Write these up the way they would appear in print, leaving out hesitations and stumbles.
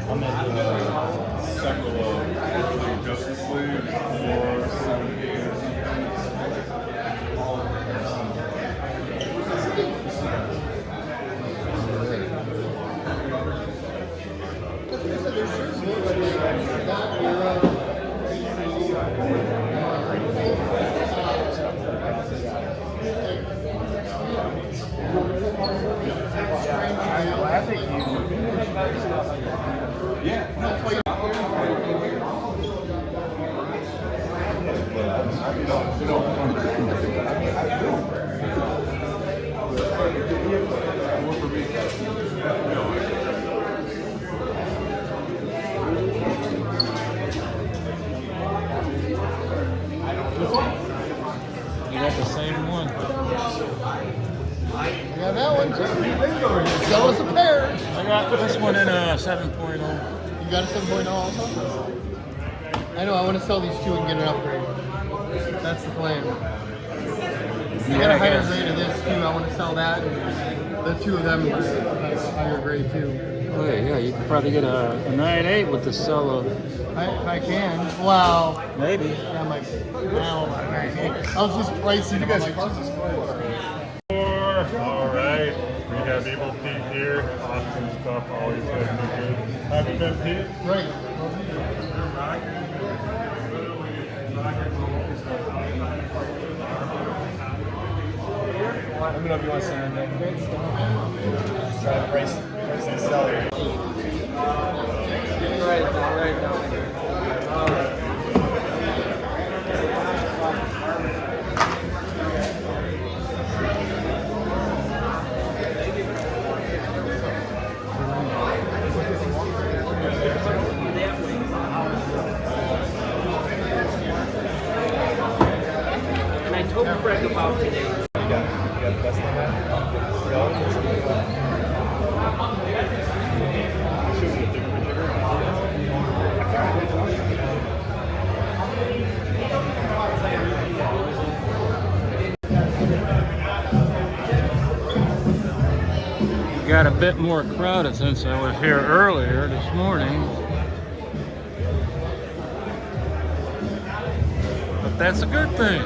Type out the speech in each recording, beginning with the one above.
I'm at several of Justice League or some this one in a 7.0. You got a 7.0 also? I know, I want to sell these two and get an upgrade. That's the plan. I got a higher grade of this too. I want to sell that. And the two of them are a higher grade too. Oh yeah, you could probably get a 9.8 with the cell of. If I can. Well, maybe. Yeah, I'm like, now I was just pricing. You guys Alright, we have Evil Pete here. Awesome stuff, always good to be good. Have you been, Pete? Right. Let me know if you want to say anything. Try to price and sell here. And I told Greg about today. You got the best thing Got a bit more crowded since I was here earlier this morning. But that's a good thing.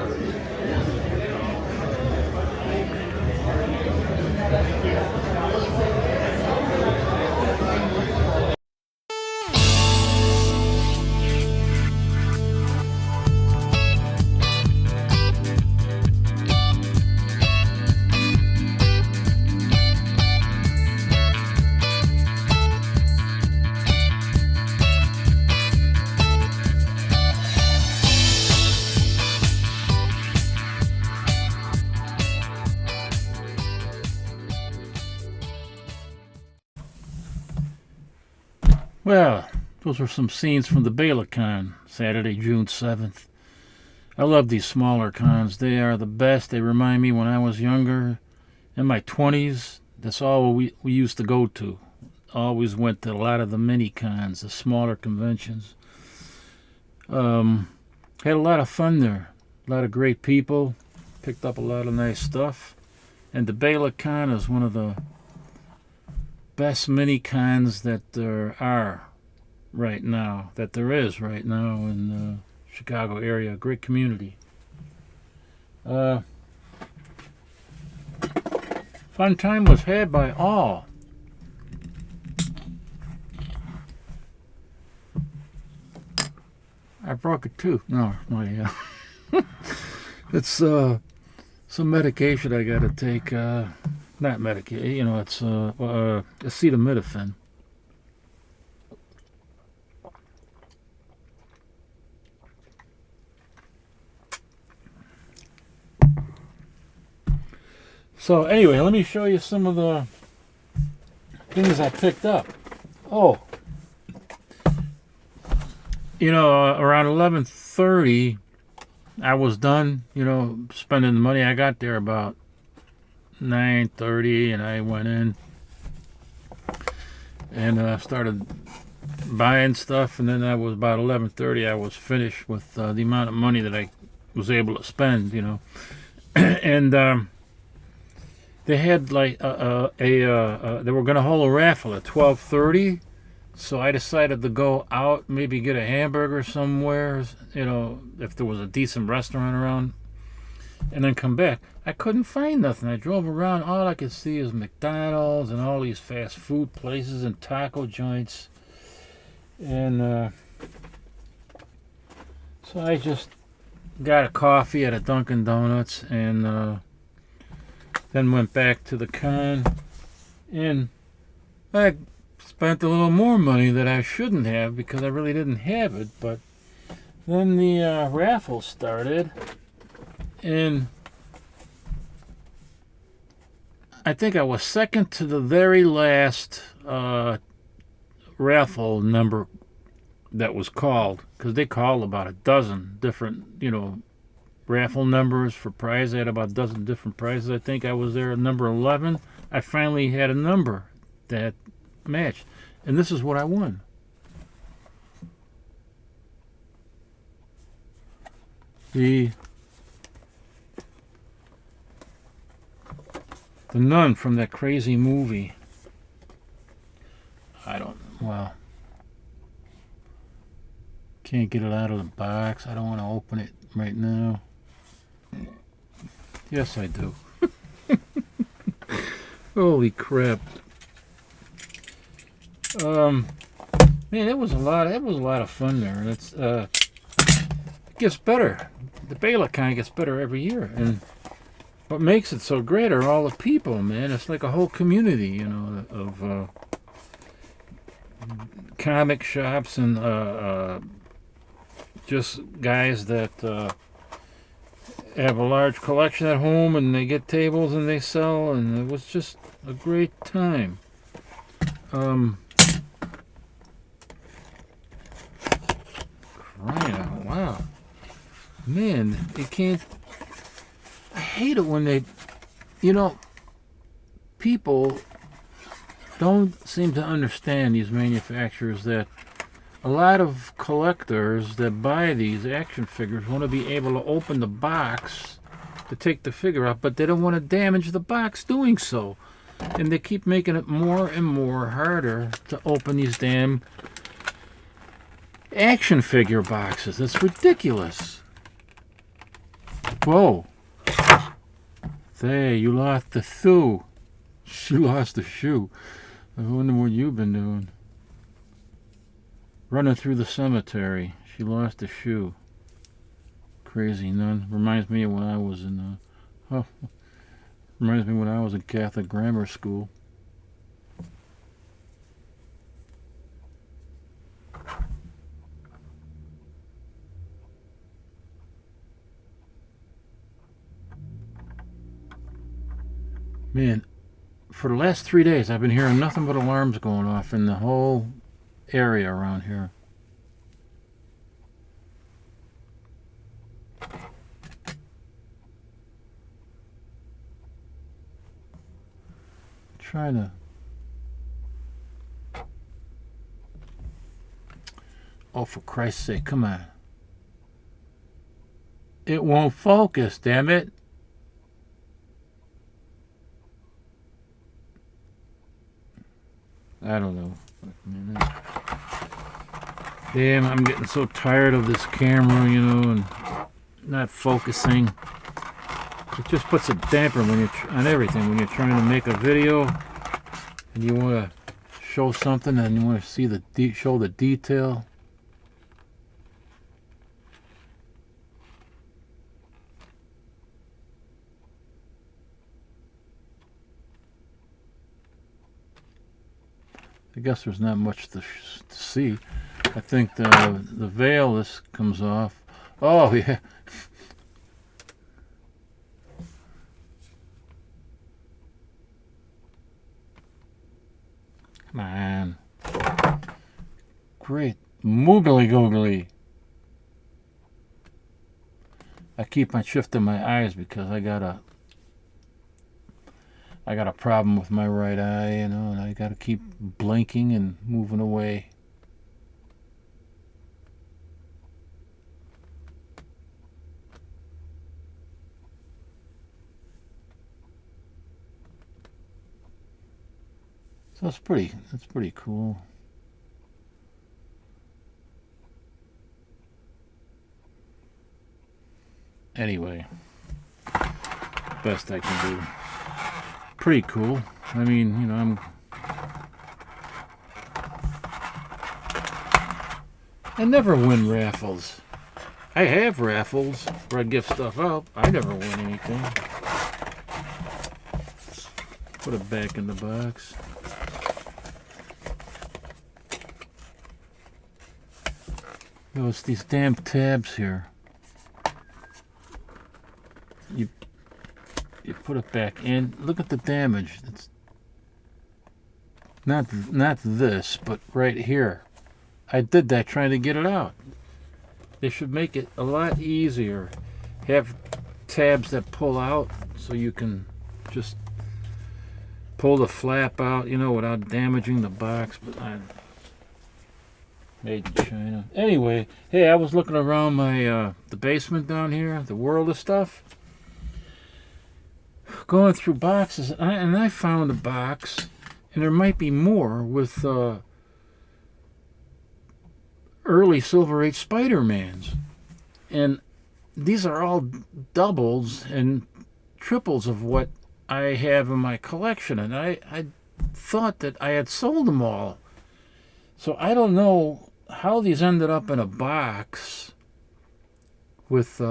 Well, those were some scenes from the Bela Con, Saturday, June 7th. I love these smaller cons. They are the best. They remind me when I was younger, in my 20s. That's all we used to go to. Always went to a lot of the mini cons, the smaller conventions. Had a lot of fun there. A lot of great people. Picked up a lot of nice stuff. And the Bela Con is one of the best mini cons that there are right now, that there is right now in the Chicago area. Great community. Fun time was had by all. I broke it too. No, my it's some medication I gotta take. Not medication, you know, it's acetaminophen. So anyway, let me show you some of the things I picked up. Oh, you know, around 11:30, I was done, you know, spending the money. I got there about 9:30, and I went in and started buying stuff, and then I was about 11:30. I was finished with the amount of money that I was able to spend, you know. And they had like they were going to hold a raffle at 12:30, so I decided to go out, maybe get a hamburger somewhere, you know, if there was a decent restaurant around, and then come back. I couldn't find nothing. I drove around. All I could see is McDonald's and all these fast food places and taco joints. And so I just got a coffee at a Dunkin' Donuts and then went back to the con. And I spent a little more money that I shouldn't have because I really didn't have it. But then the raffle started. And I think I was second to the very last raffle number that was called, because they called about a dozen different, you know, raffle numbers for prizes. I had about a dozen different prizes. I think I was there at number 11. I finally had a number that matched, and this is what I won. The nun from that crazy movie. Well, can't get it out of the box. I don't want to open it right now. Yes, I do. Holy crap. Man, it was a lot of fun there. And it gets better. The Bela Con gets better every year, and what makes it so great are all the people, man. It's like a whole community, you know, of comic shops and just guys that have a large collection at home, and they get tables and they sell, and it was just a great time. Crying out loud. Man, you can't... I hate it when they, you know, people don't seem to understand, these manufacturers, that a lot of collectors that buy these action figures want to be able to open the box to take the figure out, but they don't want to damage the box doing so. And they keep making it more and more harder to open these damn action figure boxes. It's ridiculous. Whoa. Say, you lost the shoe. She lost the shoe. I wonder what you've been doing. Running through the cemetery. She lost a shoe. Crazy nun. Reminds me of when I was in reminds me when I was in Catholic grammar school. Man, for the last 3 days I've been hearing nothing but alarms going off in the whole area around here. Trying to... Oh, for Christ's sake, come on. It won't focus, damn it. I don't know. Damn, I'm getting so tired of this camera, you know, and not focusing. It just puts a damper when you're on everything. When you're trying to make a video and you want to show something and you want to see show the detail. I guess there's not much to see. I think the veil, this comes off. Oh, yeah. Come on. Great. Moogly googly. I keep on shifting my eyes because I got a problem with my right eye, you know, and I got to keep blinking and moving away. So that's pretty cool. Anyway, best I can do. Pretty cool. I mean, you know, I never win raffles. I have raffles where I give stuff out. I never win anything. Put it back in the box. Oh, it's these damn tabs here. You put it back in. Look at the damage. It's not this, but right here. I did that trying to get it out. They should make it a lot easier. Have tabs that pull out so you can just pull the flap out, you know, without damaging the box. But made in China. Anyway, hey, I was looking around my the basement down here, the world of stuff, going through boxes, and I found a box, and there might be more with early Silver Age Spider-Mans, and these are all doubles and triples of what I have in my collection, and I thought that I had sold them all. So I don't know how these ended up in a box with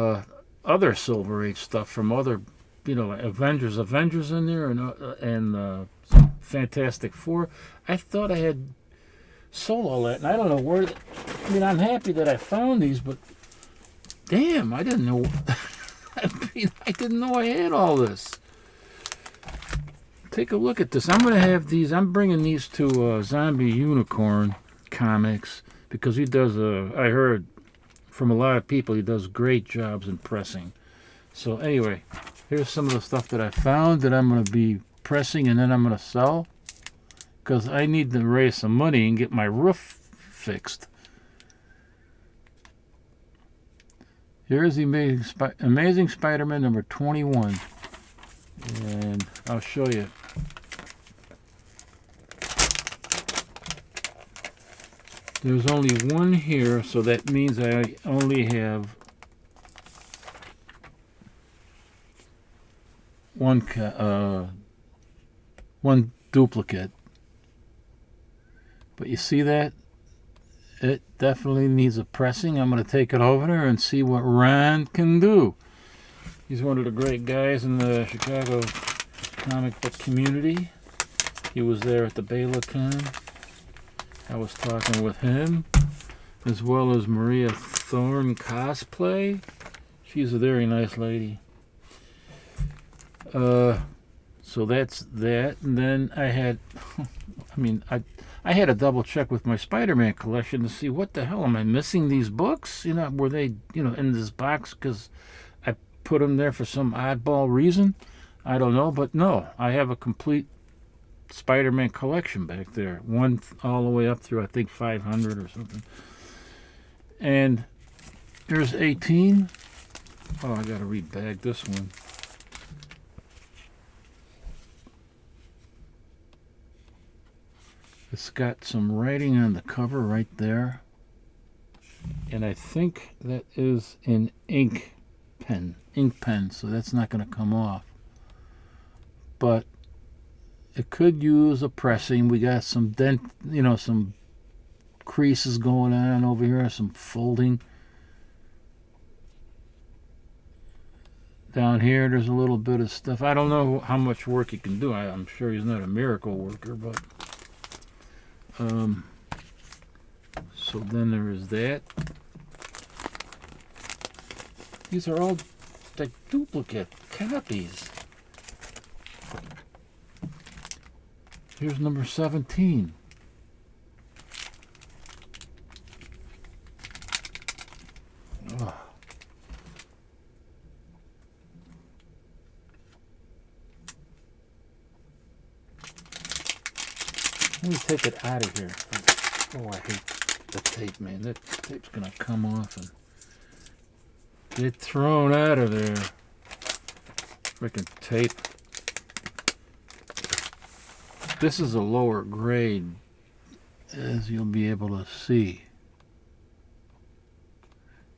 other Silver Age stuff from other, you know, Avengers in there, and some Fantastic Four. I thought I had sold all that, and I don't know where. I mean, I'm happy that I found these, but damn, I didn't know. I mean, I didn't know I had all this. Take a look at this. I'm going to have these. I'm bringing these to Zombie Unicorn Comics because he does I heard from a lot of people he does great jobs in pressing. So anyway, here's some of the stuff that I found that I'm going to be pressing and then I'm going to sell because I need to raise some money and get my roof fixed. Here's the Amazing Spider-Man number 21. And I'll show you. There's only one here, so that means I only have one duplicate. But you see that? It definitely needs a pressing. I'm going to take it over there and see what Ron can do. He's one of the great guys in the Chicago comic book community. He was there at the Bela Con. I was talking with him, as well as Maria Thorne Cosplay. She's a very nice lady. So that's that. And then I had, I had to double check with my Spider-Man collection to see what the hell am I missing these books? You know, were they, you know, in this box because I put them there for some oddball reason? I don't know, but no, I have a complete Spider-Man collection back there. One all the way up through, I think, 500 or something. And here's 18. Oh, I gotta rebag this one. It's got some writing on the cover right there. And I think that is an ink pen, so that's not going to come off. But it could use a pressing. We got some dent, you know, some creases going on over here, some folding. Down here, there's a little bit of stuff. I don't know how much work he can do. I'm sure he's not a miracle worker, but so then there is that. These are all like duplicate copies. Here's number 17. Oh. Let me take it out of here. Oh, I hate the tape, man. That tape's gonna come off and get thrown out of there. Freaking tape. This is a lower grade, as you'll be able to see.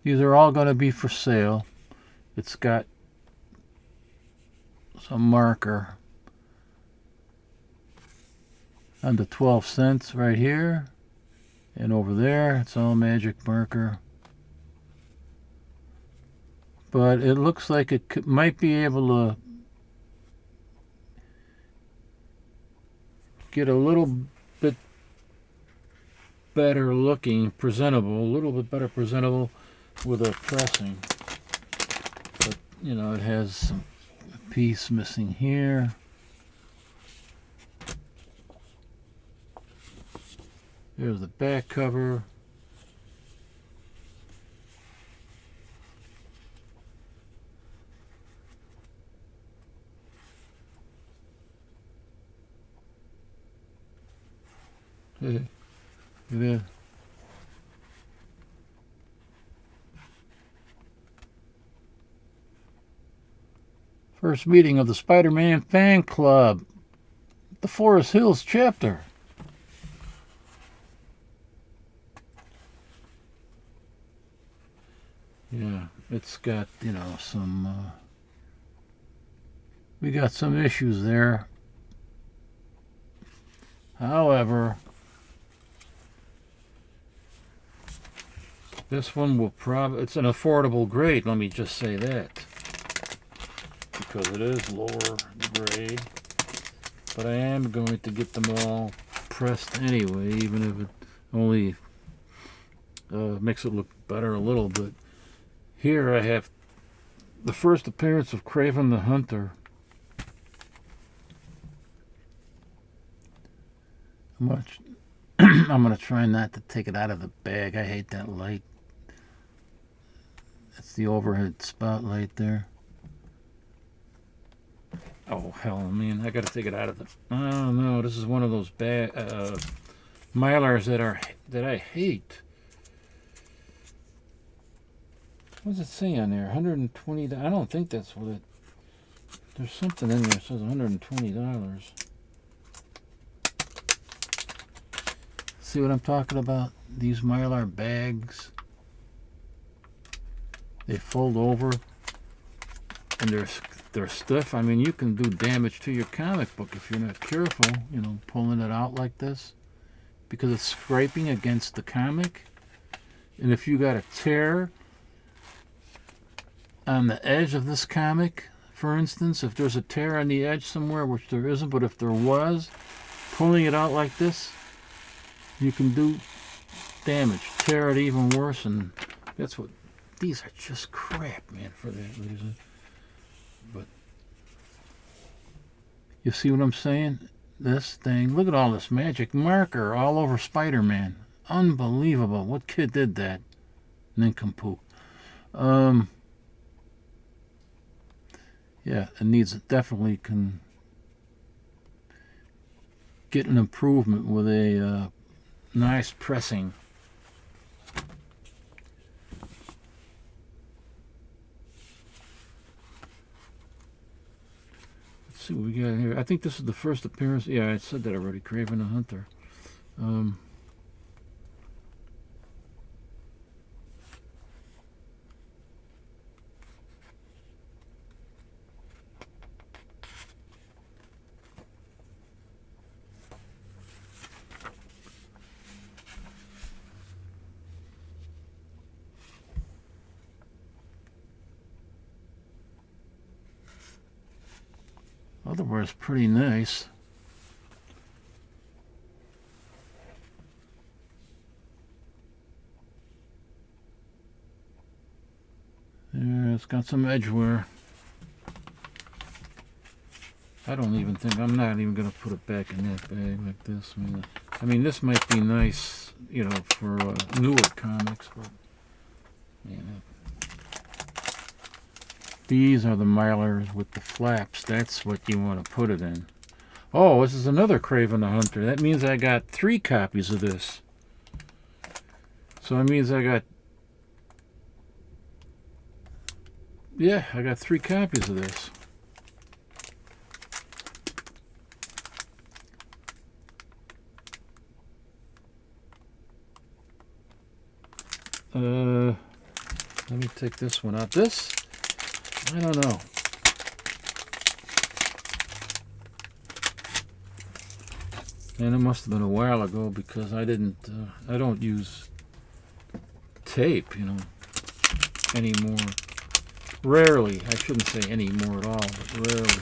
These are all going to be for sale. It's got some marker on the 12 cents right here, and over there it's all magic marker. But it looks like it might be able to get a little bit better looking, presentable, a little bit better presentable with a pressing. But, you know, it has some piece missing here. There's the back cover. Hey, look at that. First meeting of the Spider-Man fan club, the Forest Hills chapter. Yeah, it's got, you know, some, we got some issues there. However, this one will probably, it's an affordable grade, let me just say that. Because it is lower grade. But I am going to get them all pressed anyway, even if it only makes it look better a little bit. Here I have the first appearance of Kraven the Hunter. I'm going to try not to take it out of the bag. I hate that light. That's the overhead spotlight there. Oh, hell, man, I got to take it out of the... Oh, no, this is one of those bad Mylars that I hate. What does it say on there? $120. I don't think that's what it... There's something in there that says $120. See what I'm talking about? These Mylar bags. They fold over. And they're stiff. I mean, you can do damage to your comic book if you're not careful, you know, pulling it out like this. Because it's scraping against the comic. And if you got a tear on the edge of this comic, for instance, if there's a tear on the edge somewhere, which there isn't, but if there was, pulling it out like this, you can do damage, tear it even worse, and that's what, these are just crap, man, for that reason. But, you see what I'm saying? This thing, look at all this magic marker all over Spider-Man. Unbelievable. What kid did that? Nincompoop. Yeah, it needs, definitely can get an improvement with a nice pressing. Let's see what we got here. I think this is the first appearance. Yeah, I said that already. Kraven the Hunter. Otherwise, pretty nice. Yeah, it's got some edge wear. I don't even think, I'm not even going to put it back in that bag like this. I mean, this might be nice, you know, for newer comics, but, man, these are the Mylars with the flaps. That's what you want to put it in. Oh, this is another Kraven the Hunter. That means I got 3 copies of this. So that means I got... Yeah, I got 3 copies of this. Let me take this one out. This, I don't know. And it must have been a while ago because I don't use tape, anymore. Rarely. I shouldn't say anymore at all, but rarely.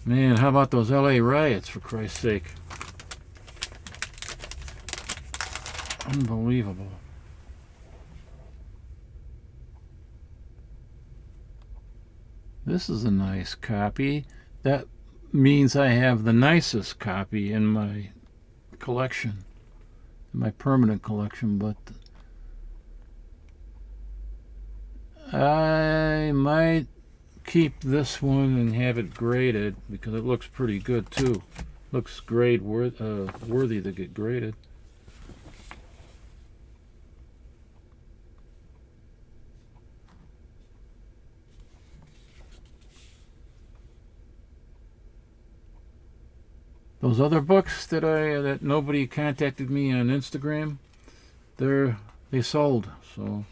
Man, how about those LA riots, for Christ's sake? Unbelievable. This is a nice copy. That means I have the nicest copy in my collection, in my permanent collection, but I might keep this one and have it graded because it looks pretty good too. Looks worthy to get graded. Those other books that nobody contacted me on Instagram, they sold. So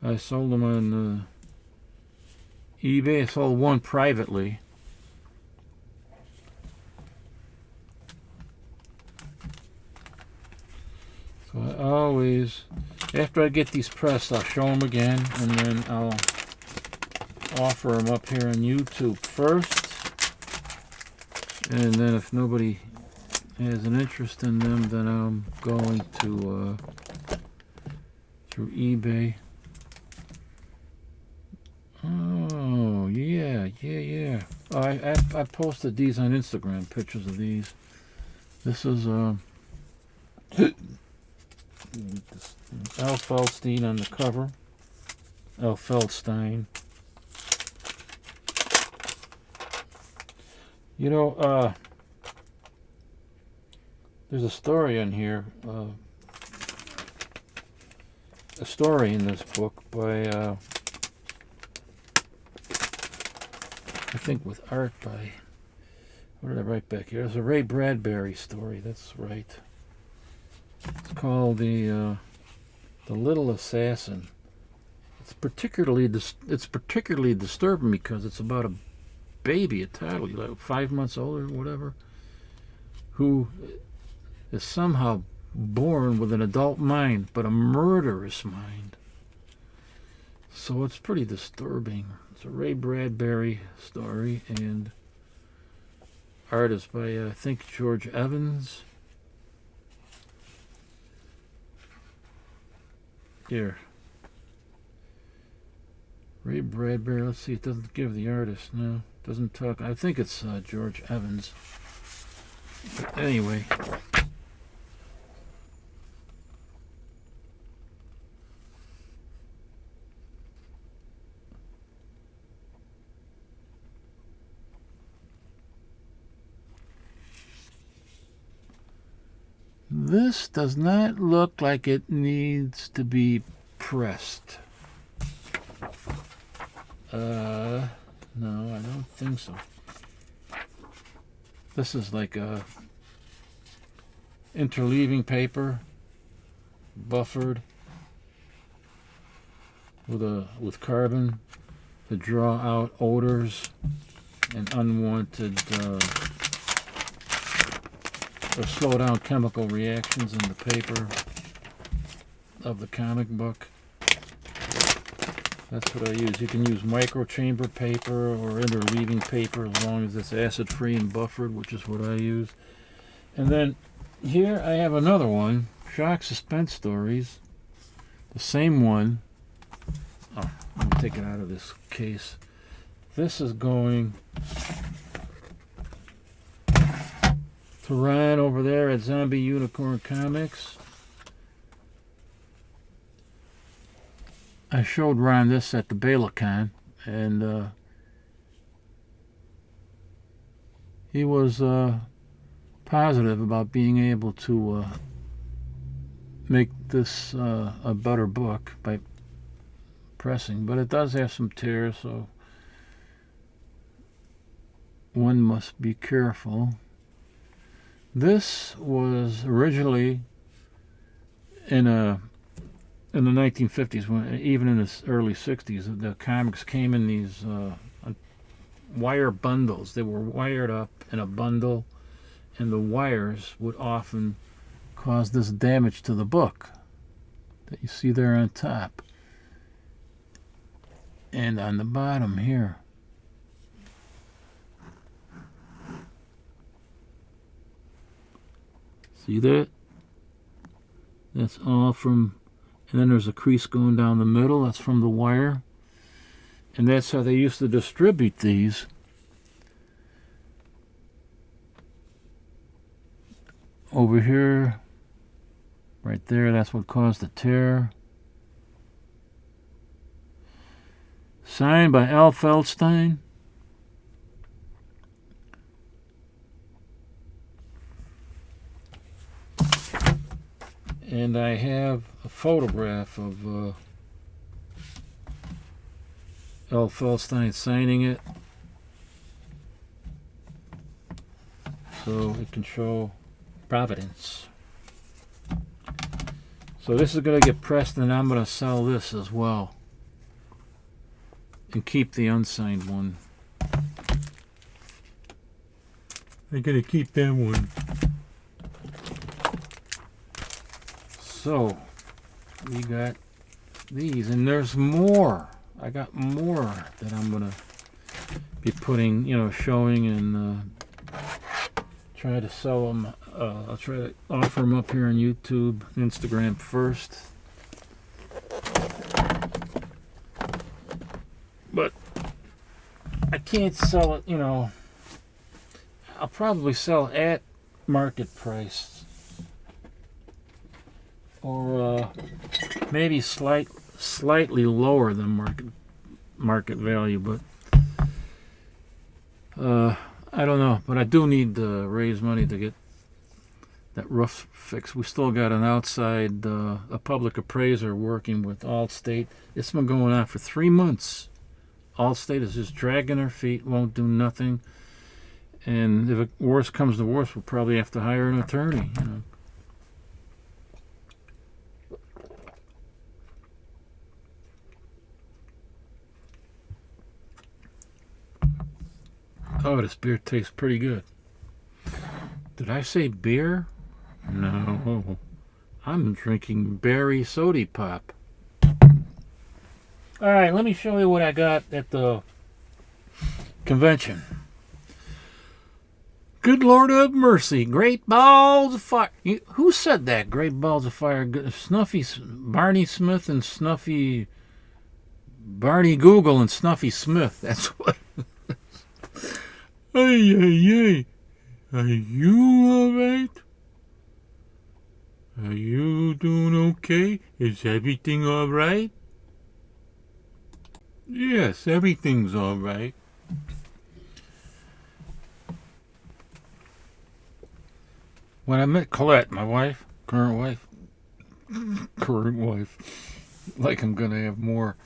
I sold them on eBay. I sold one privately. So I always, after I get these pressed, I'll show them again, and then I'll offer them up here on YouTube first. And then if nobody has an interest in them, then I'm going to through eBay. Oh yeah. Oh, I posted these on Instagram. Pictures of these. This is L. Feldstein on the cover. L. Feldstein. There's a story in here, a story in this book by, I think with art by, what did I write back here? There's a Ray Bradbury story, that's right. It's called The Little Assassin. It's particularly disturbing because it's about a baby, a toddler, like 5 months old or whatever, who is somehow born with an adult mind, but a murderous mind. So it's pretty disturbing. It's a Ray Bradbury story, and art is by, I think, George Evans. Here. Ray Bradbury, let's see, it doesn't give the artist, no. Doesn't talk. I think it's George Evans. But anyway. This does not look like it needs to be pressed. No, I don't think so. This is like a interleaving paper, buffered with carbon to draw out odors and unwanted or slow down chemical reactions in the paper of the comic book. That's what I use. You can use microchamber paper or interleaving paper as long as it's acid-free and buffered, which is what I use. And then here I have another one, Shock Suspense Stories. The same one. Oh, I'm going to take it out of this case. This is going to Ron over there at Zombie Unicorn Comics. I showed Ron this at the Bela Con, and he was positive about being able to make this a better book by pressing, but it does have some tears, so one must be careful. This was originally in the 1950s, even in the early 60s, the comics came in these wire bundles. They were wired up in a bundle, and the wires would often cause this damage to the book that you see there on top and on the bottom here. See that? That's all from, and then there's a crease going down the middle. That's from the wire. And that's how they used to distribute these. Over here, right there, that's what caused the tear. Signed by Al Feldstein. And I have a photograph of Al Feldstein signing it, so it can show providence. So this is going to get pressed, and I'm going to sell this as well and keep the unsigned one. I'm going to keep that one. So we got these, and there's more. I got more that I'm gonna be putting, showing and try to sell them. I'll try to offer them up here on YouTube, Instagram first. But I can't sell it, I'll probably sell at market price. Or maybe slightly lower than market value, but I don't know. But I do need to raise money to get that roof fixed. We still got an outside a public appraiser working with Allstate. It's been going on for 3 months. Allstate is just dragging their feet, won't do nothing. And if worse comes to worse, we'll probably have to hire an attorney. Oh, this beer tastes pretty good. Did I say beer? No. I'm drinking berry soda pop. Alright, let me show you what I got at the convention. Good Lord of mercy. Great balls of fire. Who said that? Great balls of fire. Snuffy Barney Smith and Snuffy Barney Google and Snuffy Smith. That's what. Hey, hey, hey. Are you alright? Are you doing okay? Is everything alright? Yes, everything's alright. When I met Colette, my wife, current wife, like I'm gonna have more,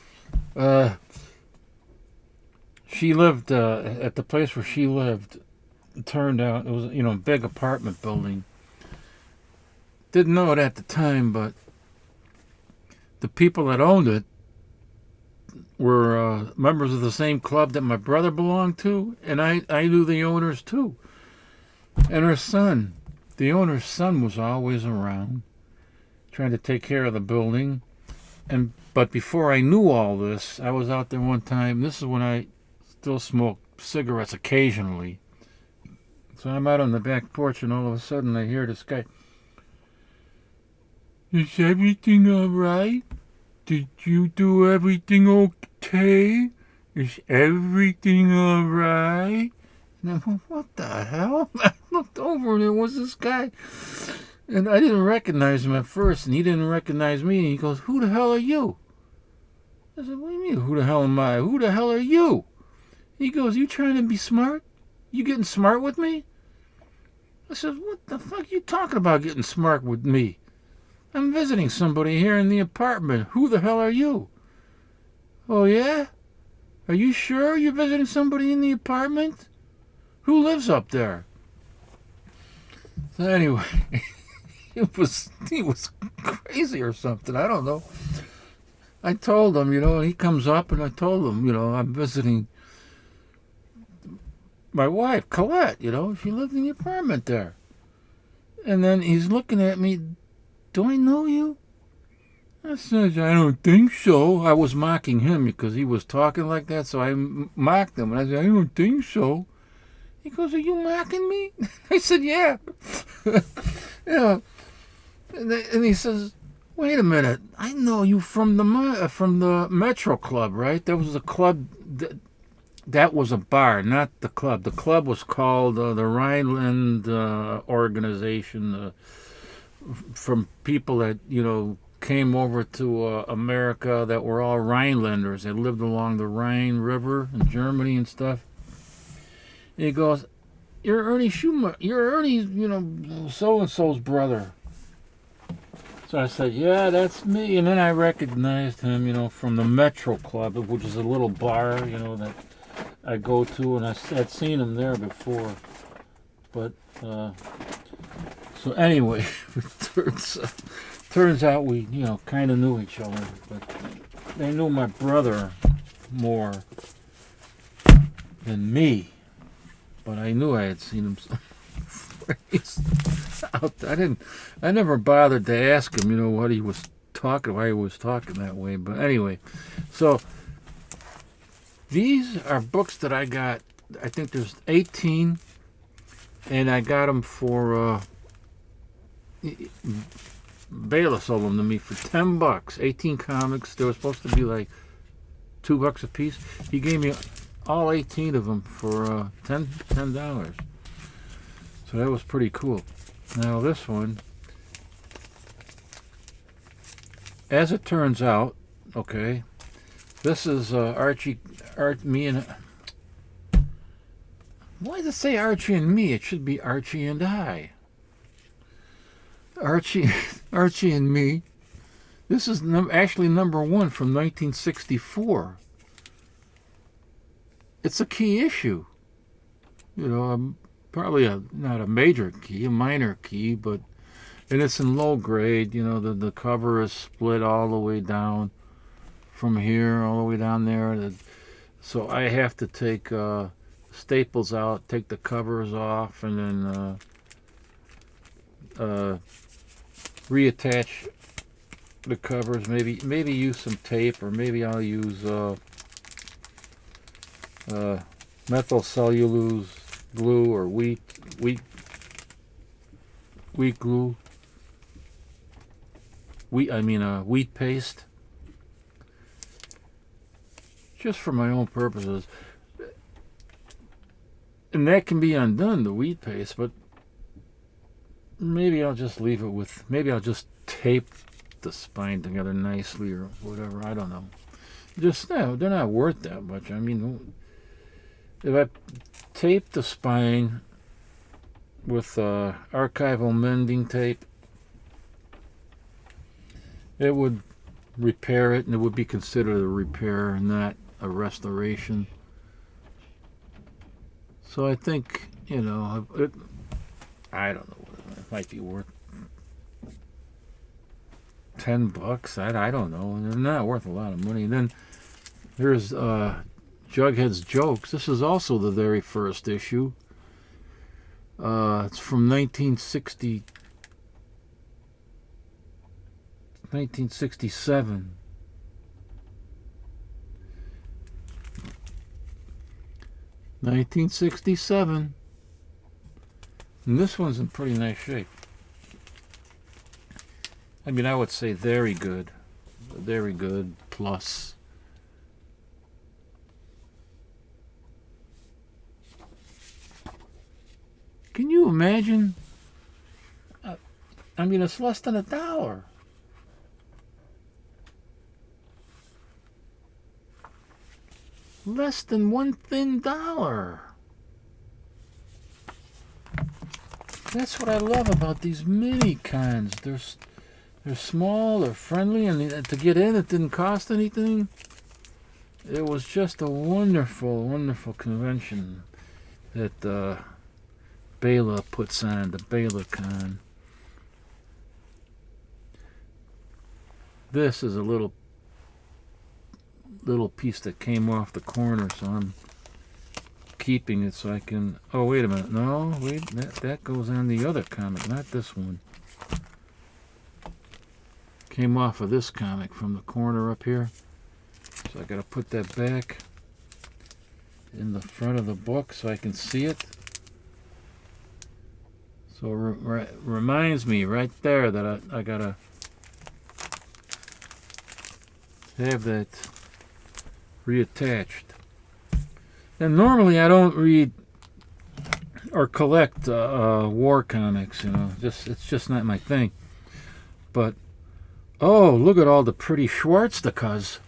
she lived at the place where she lived. It turned out it was a big apartment building. Didn't know it at the time, but the people that owned it were members of the same club that my brother belonged to, and I knew the owners too. And her son, the owner's son, was always around, trying to take care of the building. But before I knew all this, I was out there one time. This is when I still smoked cigarettes occasionally. So I'm out on the back porch, and all of a sudden I hear this guy. Is everything all right? Did you do everything okay? Is everything all right? And I went, what the hell? I looked over, and there was this guy. And I didn't recognize him at first, and he didn't recognize me. And he goes, who the hell are you? I said, what do you mean, who the hell am I? Who the hell are you? He goes, you trying to be smart? You getting smart with me? I said, what the fuck are you talking about getting smart with me? I'm visiting somebody here in the apartment. Who the hell are you? Oh, yeah? Are you sure you're visiting somebody in the apartment? Who lives up there? So anyway, he was crazy or something. I don't know. I told him, and he comes up, and I told him, I'm visiting my wife, Colette. She lived in the apartment there. And then he's looking at me. Do I know you? I said, I don't think so. I was mocking him because he was talking like that, so I mocked him. And I said, I don't think so. He goes, are you mocking me? I said, yeah. And he says, wait a minute. I know you from the Metro Club, right? There was a club that was a bar, not the club. The club was called the Rhineland Organization, from people that, came over to America that were all Rhinelanders. They lived along the Rhine River in Germany and stuff. And he goes, you're Ernie Schumacher. You're Ernie, so-and-so's brother. So I said, yeah, that's me. And then I recognized him, from the Metro Club, which is a little bar, that I go to. And I had seen him there before. But, so anyway, it turns out we, kind of knew each other. But they knew my brother more than me. But I knew I had seen him out there. I never bothered to ask him, what he was talking, why he was talking that way. But anyway, so these are books that I got. I think there's 18, and I got them for Bela sold them to me for $10. 18 comics. They were supposed to be like $2 a piece. He gave me all 18 of them for $10. So that was pretty cool. Now this one, as it turns out, okay, this is me and. Why does it say Archie and me? It should be Archie and I. Archie and me. This is actually number 1 from 1964. It's a key issue. Probably not a major key, a minor key, and it's in low grade. The cover is split all the way down from here, all the way down there. So I have to take staples out, take the covers off, and then reattach the covers. Maybe use some tape, or maybe I'll use methyl cellulose glue or wheat glue. Wheat paste. Just for my own purposes. And that can be undone, the wheat paste, but maybe I'll just leave it with, maybe I'll just tape the spine together nicely or whatever. I don't know. They're not worth that much. If I tape the spine with archival mending tape, it would repair it, and it would be considered a repair, not a restoration. So I think, I don't know, it might be worth $10. I don't know. They're not worth a lot of money. And then there's Jughead's Jokes. This is also the very first issue. It's from 1967. And this one's in pretty nice shape. I would say very good. Very good plus. Can you imagine? It's less than $1. Less than one thin dollar. That's what I love about these mini cons. They're small, they're friendly, and to get in, it didn't cost anything. It was just a wonderful, wonderful convention that Bela puts on, the Bela Con. this is a little piece that came off the corner, so I'm keeping it so I can... Oh, wait a minute. No, wait. That goes on the other comic, not this one. Came off of this comic from the corner up here. So I got to put that back in the front of the book so I can see it. So it reminds me right there that I got to have that reattached. And normally I don't read or collect war comics, you know. It's just not my thing. But oh, look at all the pretty Schwarzeneggers.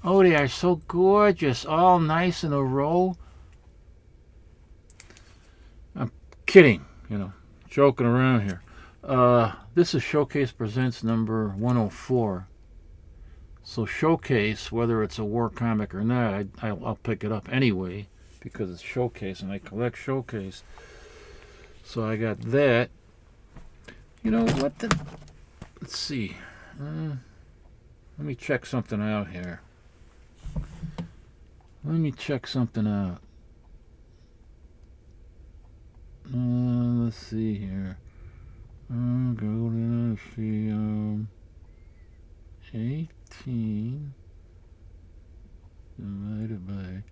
Oh, they are so gorgeous, all nice in a row. I'm kidding, you know, joking around here. This is Showcase Presents number 104. So Showcase, whether it's a war comic or not, I'll pick it up anyway because it's Showcase and I collect Showcase. So I got that. You know what? Let's see. Let me check something out here. Let's see here. Go to see 18 divided by...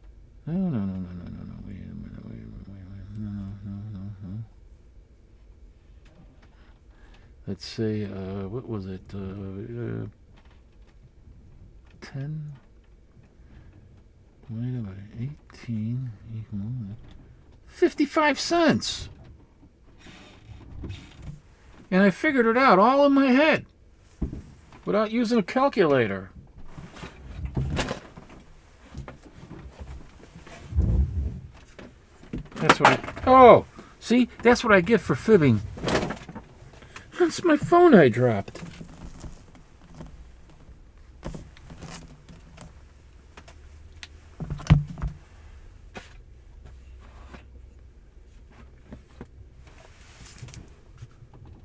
No. Wait a minute. No. Let's say, what was it? 10 divided by 18 equals 55 cents. And I figured it out all in my head without using a calculator. That's what see, that's what I get for fibbing. That's my phone I dropped.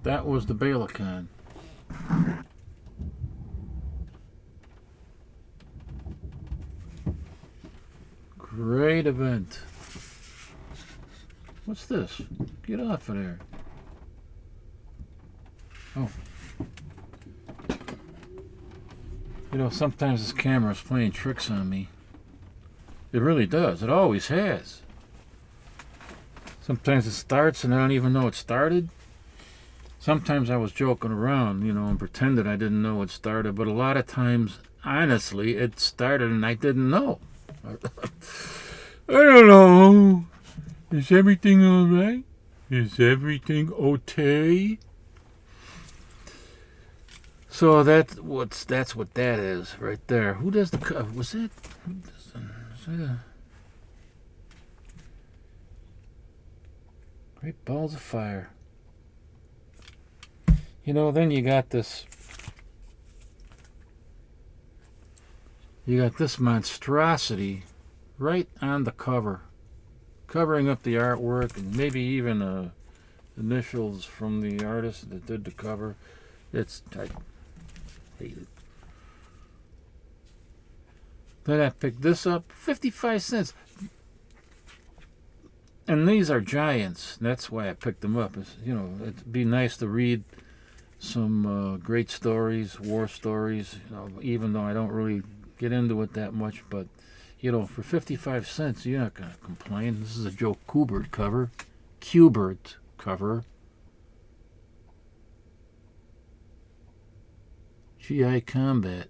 That was the Bela Con. Great event. What's this? Get off of there. Oh. You know, sometimes this camera is playing tricks on me. It really does. It always has. Sometimes it starts and I don't even know it started. Sometimes I was joking around, you know, and pretended I didn't know it started. But a lot of times, honestly, it started and I didn't know. I don't know. Is everything all right? Is everything okay? So that's what that is right there. Who does the was it? Is that a Great Balls of Fire? You know, then you got this monstrosity right on the cover, covering up the artwork and maybe even initials from the artist that did the cover. I hate it. Then I picked this up, 55 cents. And these are giants. That's why I picked them up. You know, it'd be nice to read some great stories, war stories, you know, even though I don't really get into it that much. But, you know, for 55 cents, you're not going to complain. This is a Joe Kubert cover. GI Combat.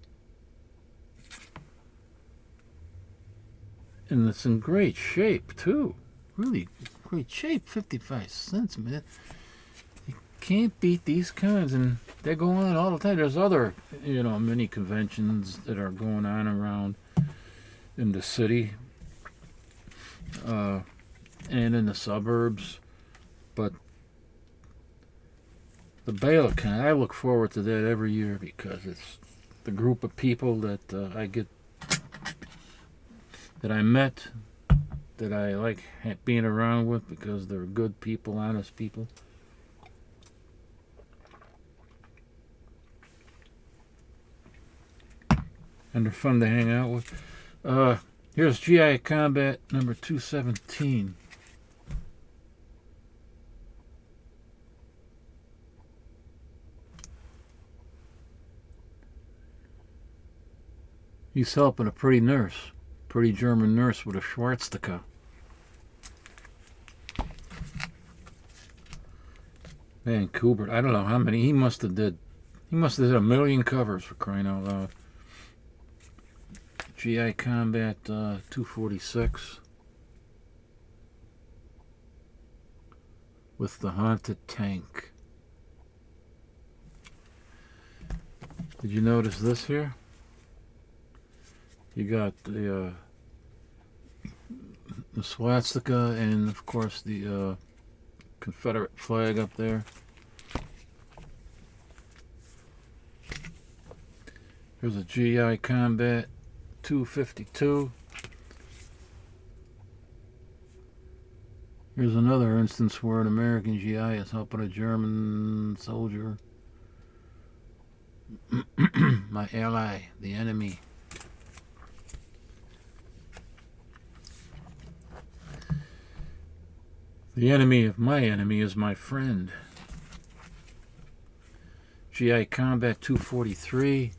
And it's in great shape, too. Really great shape. 55 cents, man. Can't beat these kinds, and they go on all the time. There's other, you know, mini conventions that are going on around in the city and in the suburbs, but the Bela Con, I look forward to that every year because it's the group of people that I met, that I like being around with because they're good people, honest people. and they're fun to hang out with. Here's GI Combat number 217. He's helping a pretty German nurse with a swastika. Man, Kubert, I don't know how many. He must have did a million covers, for crying out loud. GI Combat 246 with the haunted tank. Did you notice this here? You got the swastika and, of course, the Confederate flag up there. Here's a GI Combat 252. Here's another instance where an American GI is helping a German soldier. My ally, the enemy. The enemy of my enemy is my friend. GI Combat 243.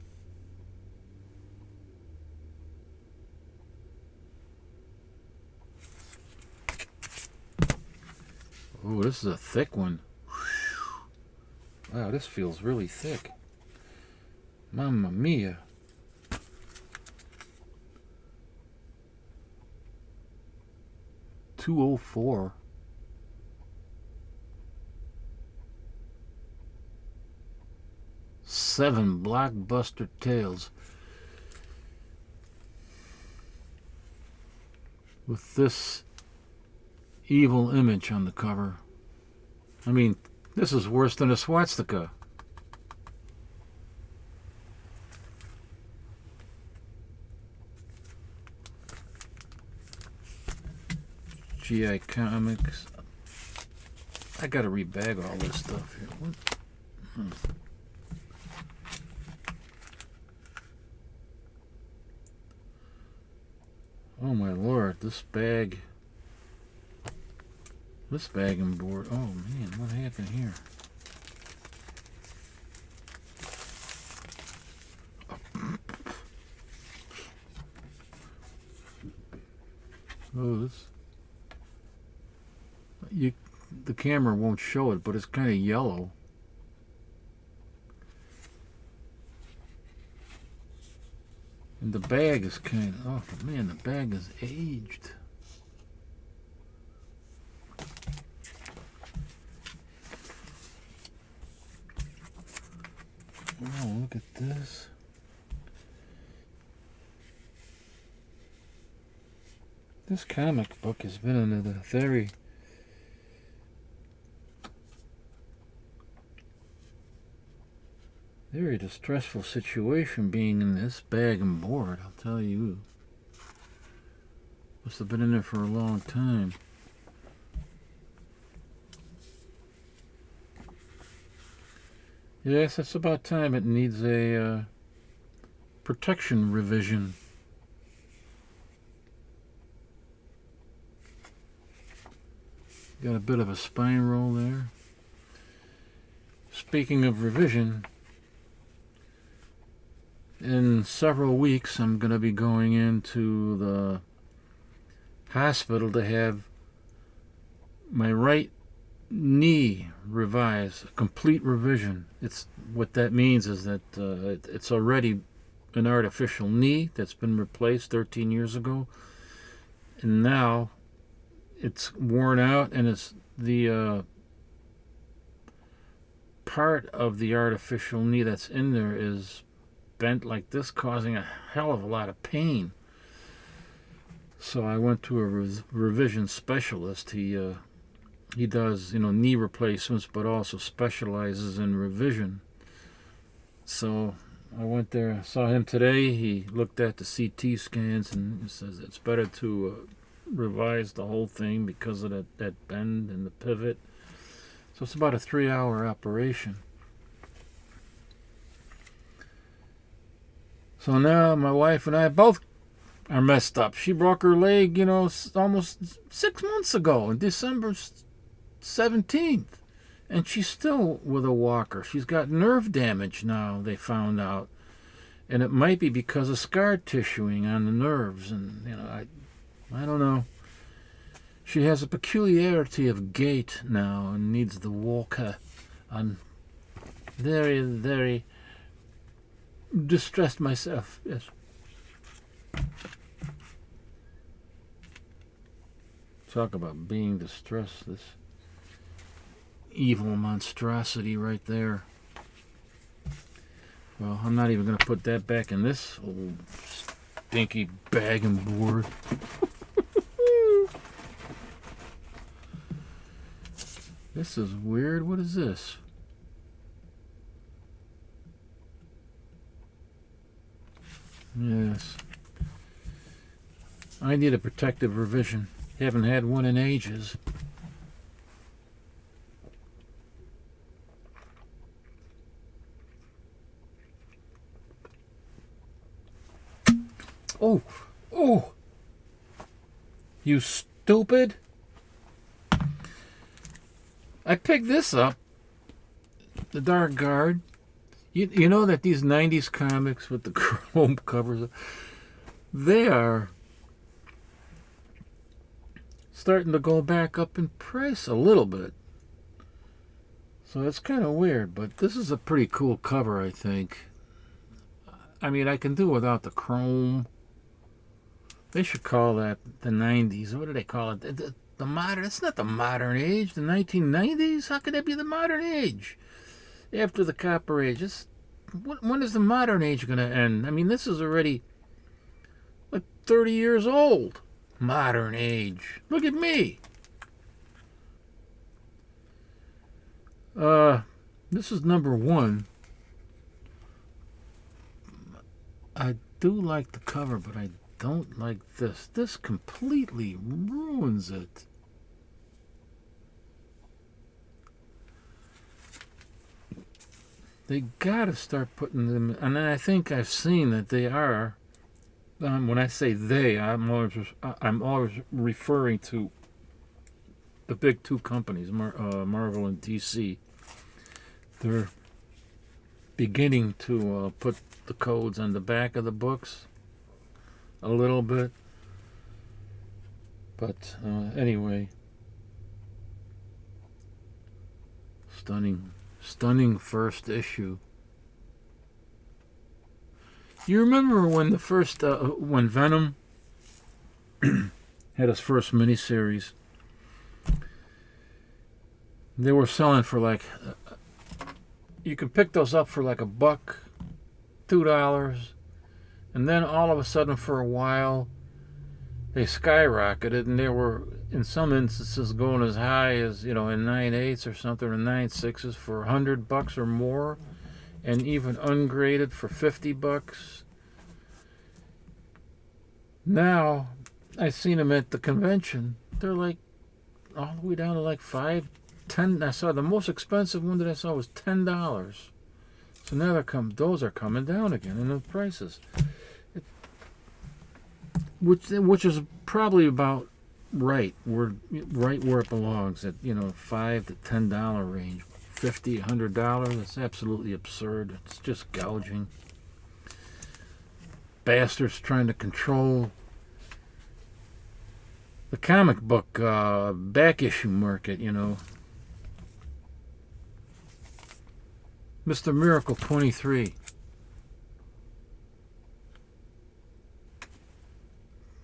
Oh, this is a thick one. Wow, this feels really thick. Mamma mia. $204. Seven blockbuster tales with this evil image on the cover. I mean, this is worse than a swastika. GI Comics. I gotta rebag all this stuff here. What? Oh my lord, this bag and board. Oh man, what happened here? Oh, the camera won't show it, but it's kind of yellow. And the bag is kind of, oh man, the bag is aged. Oh, look at this. This comic book has been in a very distressful situation being in this bag and board, I'll tell you. Must have been in there for a long time. Yes, it's about time. It needs a protection revision. Got a bit of a spine roll there. Speaking of revision, in several weeks I'm going to be going into the hospital to have my right knee revised, a complete revision. It's what that means is that it's already an artificial knee that's been replaced 13 years ago, and now it's worn out, and it's the part of the artificial knee that's in there is bent like this, causing a hell of a lot of pain. So I went to a revision specialist. He does, knee replacements, but also specializes in revision. So I went there, saw him today. He looked at the CT scans and he says it's better to revise the whole thing because of that bend and the pivot. So it's about a 3-hour operation. So now my wife and I both are messed up. She broke her leg, almost 6 months ago, on December 17th. And she's still with a walker. She's got nerve damage now, they found out. And it might be because of scar tissuing on the nerves. And, I don't know. She has a peculiarity of gait now and needs the walker. I'm very, very distressed myself, yes. Talk about being distressed, this evil monstrosity right there. Well, I'm not even going to put that back in this old stinky bag and board. This is weird. What is this? Yes. I need a protective revision. Haven't had one in ages. Oh! You stupid! I picked this up. The Dark Guard. You know that these 90s comics with the chrome covers, they are starting to go back up in price a little bit. So it's kind of weird, but this is a pretty cool cover, I think. I mean, I can do without the chrome. They should call that the 90s. What do they call it? The modern. It's not the modern age. The 1990s? How could that be the modern age? After the Copper Age. When is the modern age going to end? I mean, this is already like 30 years old. Modern age. Look at me. This is number 1. I do like the cover, but I don't like this. This completely ruins it. They gotta start putting them, and I think I've seen that they are. When I say they, I'm always referring to the big two companies, Marvel and DC. They're beginning to put the codes on the back of the books a little bit, but anyway, stunning first issue. You remember when the first when Venom had his first miniseries? They were selling for like you could pick those up for like $1, $2, and then all of a sudden, for a while, they skyrocketed, and they were in some instances going as high as in 9/8 or something, or 9/6 for $100 or more, and even ungraded for $50. Now, I seen them at the convention. They're like all the way down to like $5, $10. I saw the most expensive one that I saw was $10. So now those are coming down again in the prices, which is probably about right where it belongs, at $5 to $10 range. $50, $100. That's absolutely absurd. It's just gouging. Bastards trying to control the comic book back issue market. Mr. Miracle 23.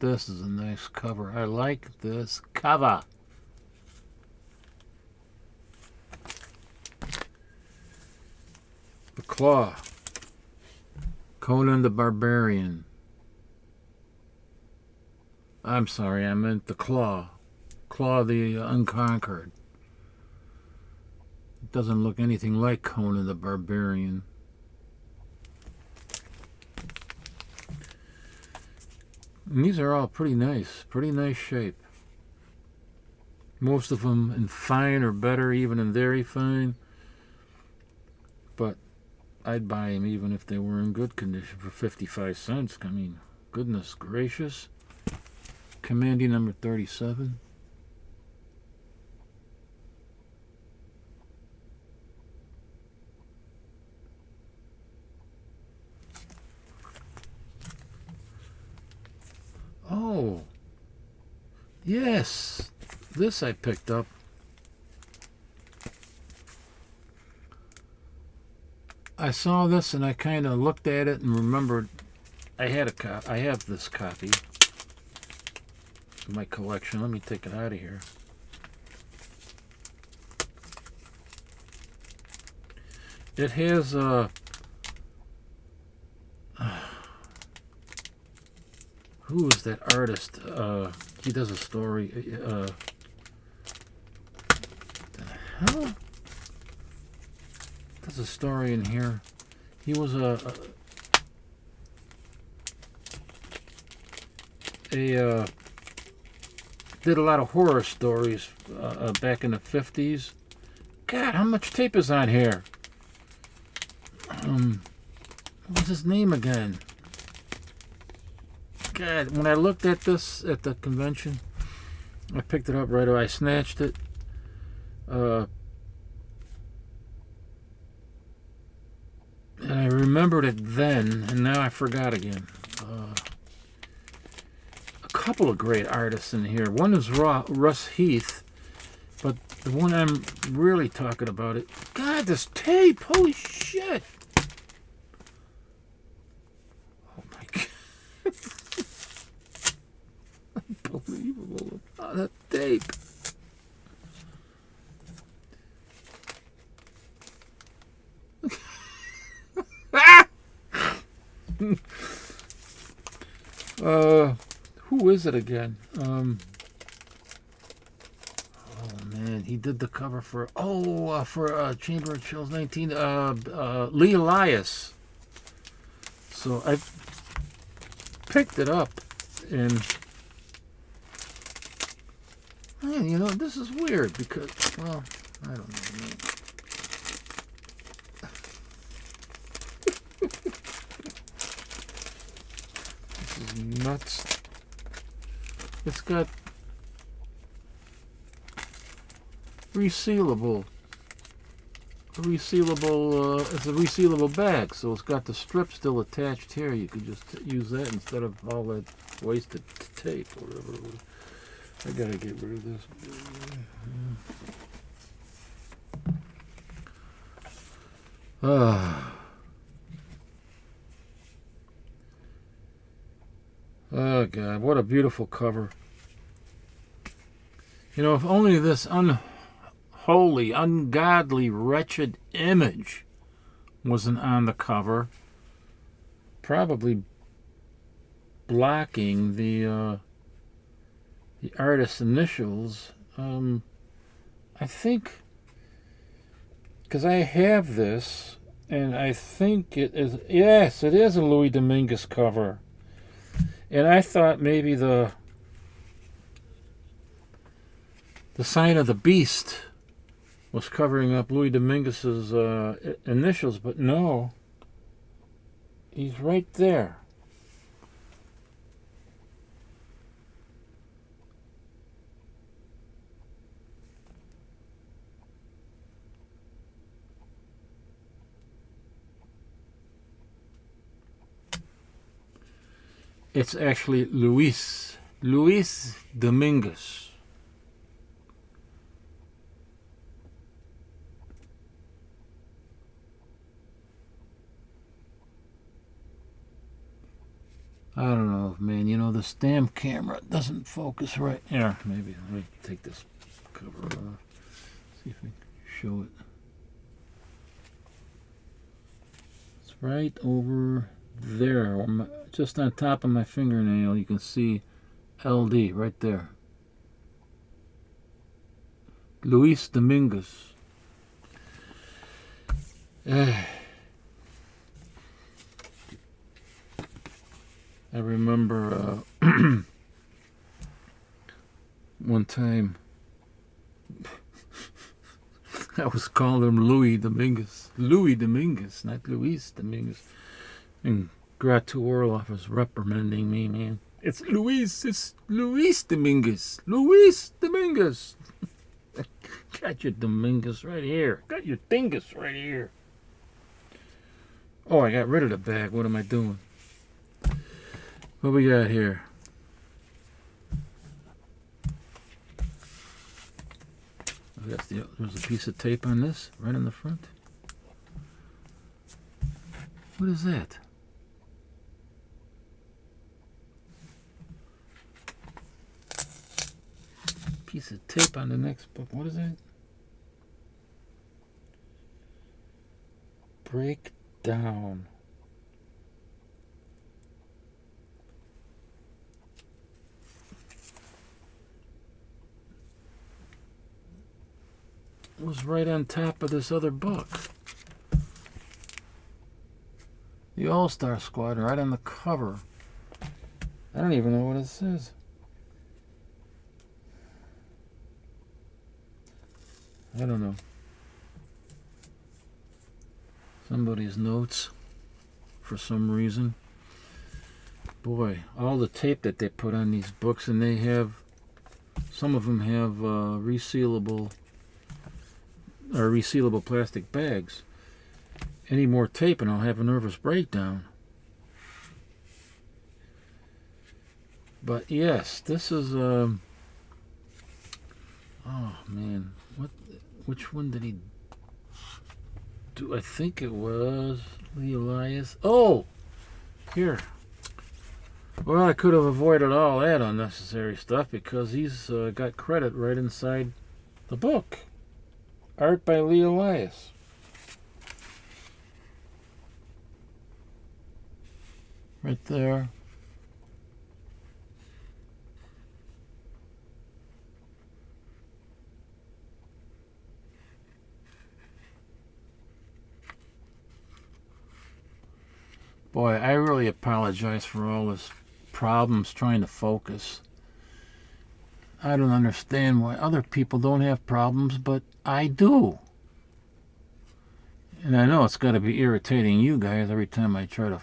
This is a nice cover. I like this cover. The Claw. Conan the Barbarian. I'm sorry, I meant the Claw. Claw the Unconquered. It doesn't look anything like Conan the Barbarian. And these are all pretty nice shape. Most of them in fine or better, even in very fine. But I'd buy them even if they were in good condition for 55 cents. I mean, goodness gracious. Commanding number 37. Oh, yes, this I picked up. I saw this and I kind of looked at it and remembered I have this copy in my collection. Let me take it out of here. It has who is that artist? He does a story. The hell? There's a story in here. He was did a lot of horror stories back in the 50s. God, how much tape is on here? What was his name again? God, when I looked at this at the convention, I picked it up right away. I snatched it. And I remembered it then, and now I forgot again. A couple of great artists in here. One is Russ Heath, but the one I'm really talking about it. God, this tape! Holy shit! Oh my God! Unbelievable! Oh, that tape. Who is it again? Oh man, he did the cover for Chamber of Chills 19. Lee Elias. So I picked it up, and man, you know, this is weird because, well, I don't know, man. Nuts. It's got resealable. It's a resealable bag, so it's got the strip still attached here. You could just use that instead of all that wasted tape or whatever it was. I gotta get rid of this. Oh God, what a beautiful cover. You know, if only this unholy, ungodly, wretched image wasn't on the cover, probably blocking the artist's initials. I think, because I have this, and I think it is, yes, it is a Louis Dominguez cover. And I thought maybe the sign of the beast was covering up Louis Dominguez's initials, but no, he's right there. It's actually Luis Dominguez. I don't know, man. You know, this damn camera doesn't focus right. Yeah, maybe. Let me take this cover off. See if we can show it. It's right over there, just on top of my fingernail. You can see LD right there. Luis Dominguez. I remember one time I was calling him Louis Dominguez. Louis Dominguez, not Luis Dominguez. And Gratu Orloff was reprimanding me, man. It's Luis Dominguez. Luis Dominguez. Got your Dominguez right here. Got your dingus right here. Oh, I got rid of the bag. What am I doing? What we got here? There's a piece of tape on this, right on the front. What is that? Piece of tape on the next book. What is that? Break down. It was right on top of this other book. The All-Star Squadron, right on the cover. I don't even know what it says. I don't know. Somebody's notes for some reason. Boy, all the tape that they put on these books, and they have, some of them have resealable plastic bags. Any more tape and I'll have a nervous breakdown. But yes, this is oh man, which one did he do? I think it was Lee Elias. Oh, here. Well, I could have avoided all that unnecessary stuff because he's got credit right inside the book. Art by Lee Elias. Right there. Boy, I really apologize for all this problems trying to focus. I don't understand why other people don't have problems, but I do. And I know it's got to be irritating you guys every time I try to.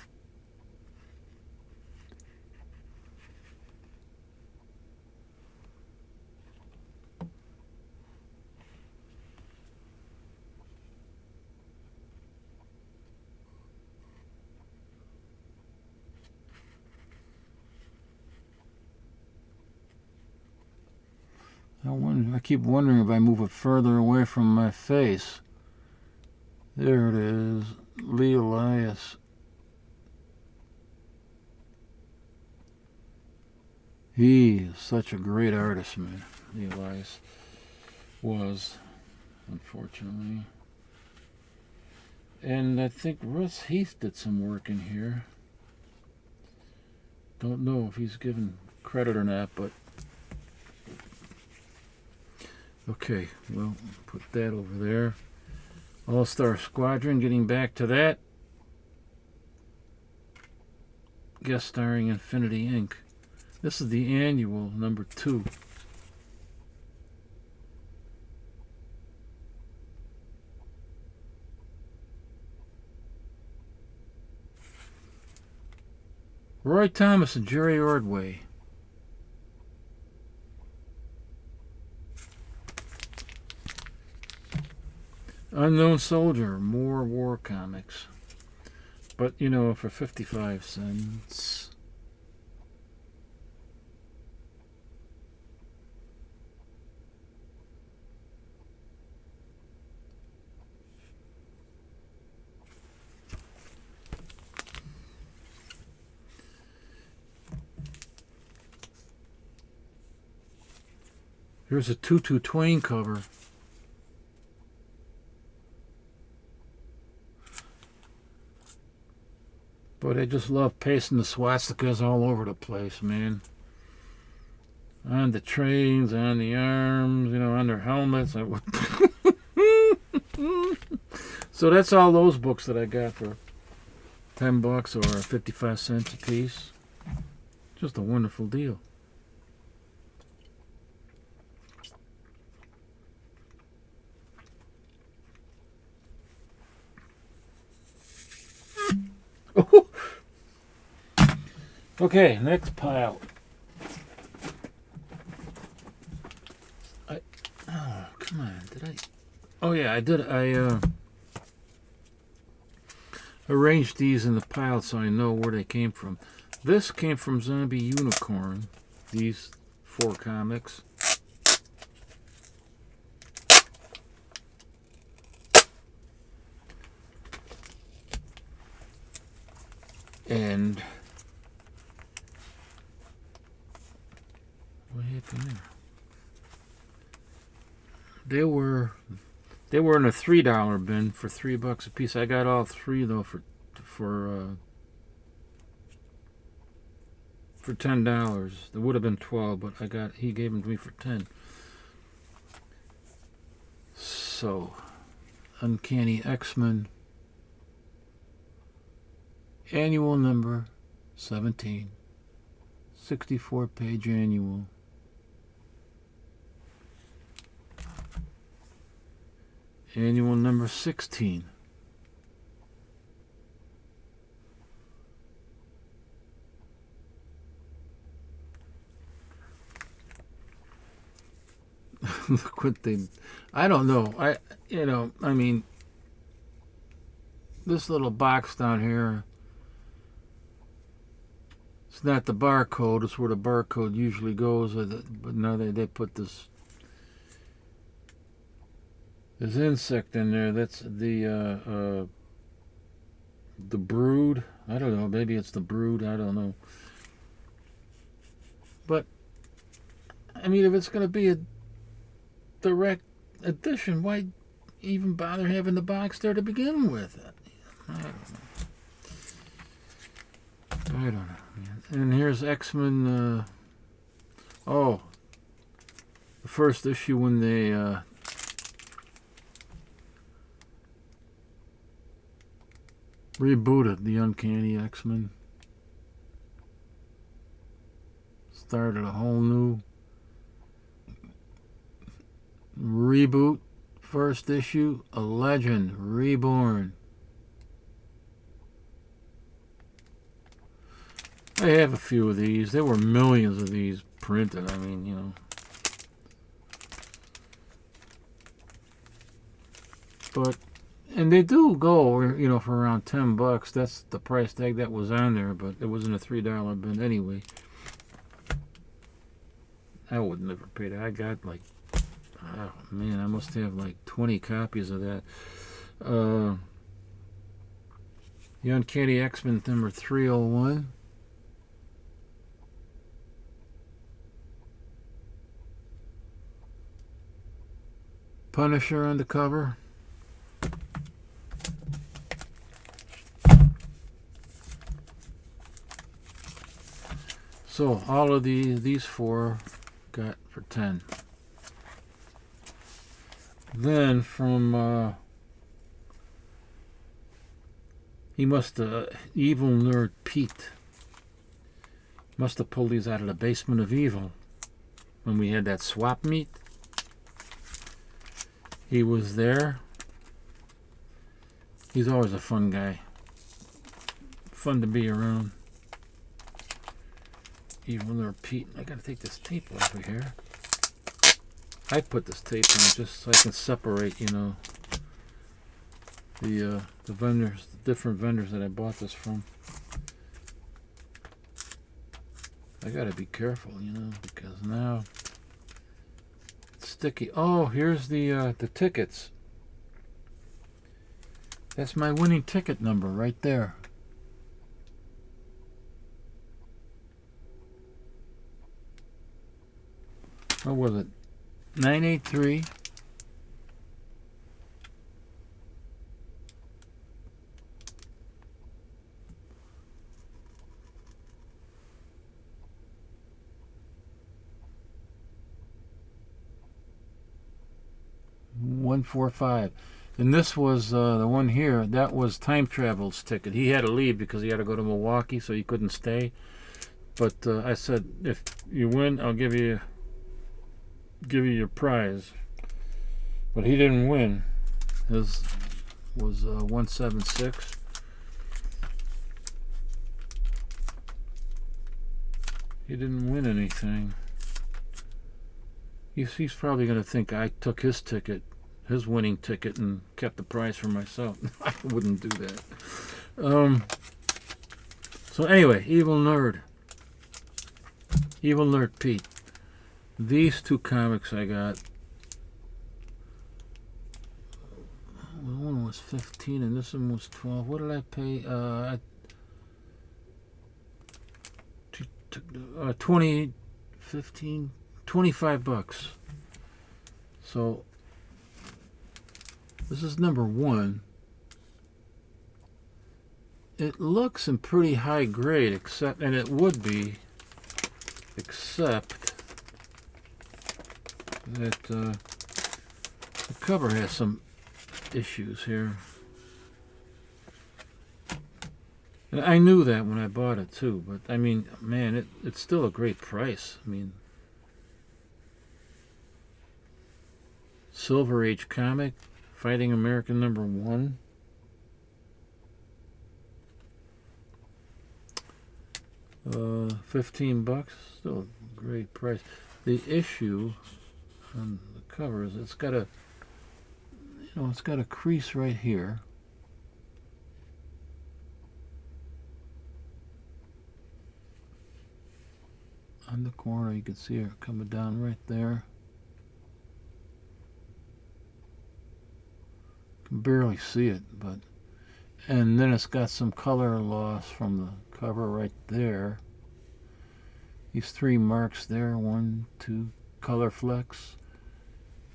I keep wondering if I move it further away from my face. There it is. Lee Elias. He is such a great artist, man. Lee Elias was, unfortunately. And I think Russ Heath did some work in here. Don't know if he's given credit or not, but okay, well, put that over there. All-Star Squadron, getting back to that. Guest starring Infinity Inc. This is the annual, number 2. Roy Thomas and Jerry Ordway. Unknown Soldier, more war comics. But, you know, for 55 cents. Here's a Tutu Twain cover. But I just love pasting the swastikas all over the place, man. On the trains, on the arms, you know, on their helmets. So that's all those books that I got for $10 or 55 cents a piece. Just a wonderful deal. Okay, next pile. Oh, come on. Did I? Oh, yeah, I did. I arranged these in the pile so I know where they came from. This came from Zombie Unicorn. These 4 comics. And what happened there? They were in a $3 bin for $3 a piece. I got all 3 though for $10. It would have been 12, but he gave them to me for 10. So, Uncanny X-Men, annual number 17, 64-page annual. Annual number 16. Look what they... I don't know. I mean, this little box down here, it's not the barcode. It's where the barcode usually goes. But now they put this insect in there. That's the brood. I don't know. Maybe it's the brood. I don't know. But I mean, if it's going to be a direct edition, why even bother having the box there to begin with? I don't know. And here's X-Men. The first issue when they rebooted the Uncanny X-Men. Started a whole new reboot. First issue, a legend reborn. I have a few of these. There were millions of these printed. I mean, you know. But, and they do go, you know, for around $10. That's the price tag that was on there, but it was in a $3 bin anyway. I would never pay that. I got like, oh man, I must have like 20 copies of that. The Uncanny X-Men number 301. Punisher on the cover. So all of these 4 got for 10. Then from he must have, Evil Nerd Pete must have pulled these out of the basement of Evil when we had that swap meet. He was there. He's always a fun guy. Fun to be around. Evil Nerd Pete. I gotta take this tape off of here. I put this tape on just so I can separate, you know, the vendors, the different vendors that I bought this from. I gotta be careful, you know, because now it's sticky. Oh, here's the tickets. That's my winning ticket number right there. What was it? 983 145. And this was the one here. That was Time Travel's ticket. He had to leave because he had to go to Milwaukee, so he couldn't stay. But I said, if you win, I'll give you your prize. But he didn't win. His was 176. He didn't win anything. He's probably going to think I took his ticket, his winning ticket, and kept the prize for myself. I wouldn't do that. So anyway, Evil Nerd Pete. These two comics I got. One was 15 and this one was 12. What did I pay? I took 20, 15, 25 bucks. So this is number 1. It looks in pretty high grade, except, and it would be, except that the cover has some issues here. And I knew that when I bought it too, but I mean, man, it's still a great price. I mean, Silver Age comic, Fighting American #1. $15, still a great price. The issue on the cover is it's got a, it's got a crease right here. On the corner, you can see it coming down right there. Can barely see it, but, and then it's got some color loss from the cover right there. These 3 marks there, 1, 2 color flecks,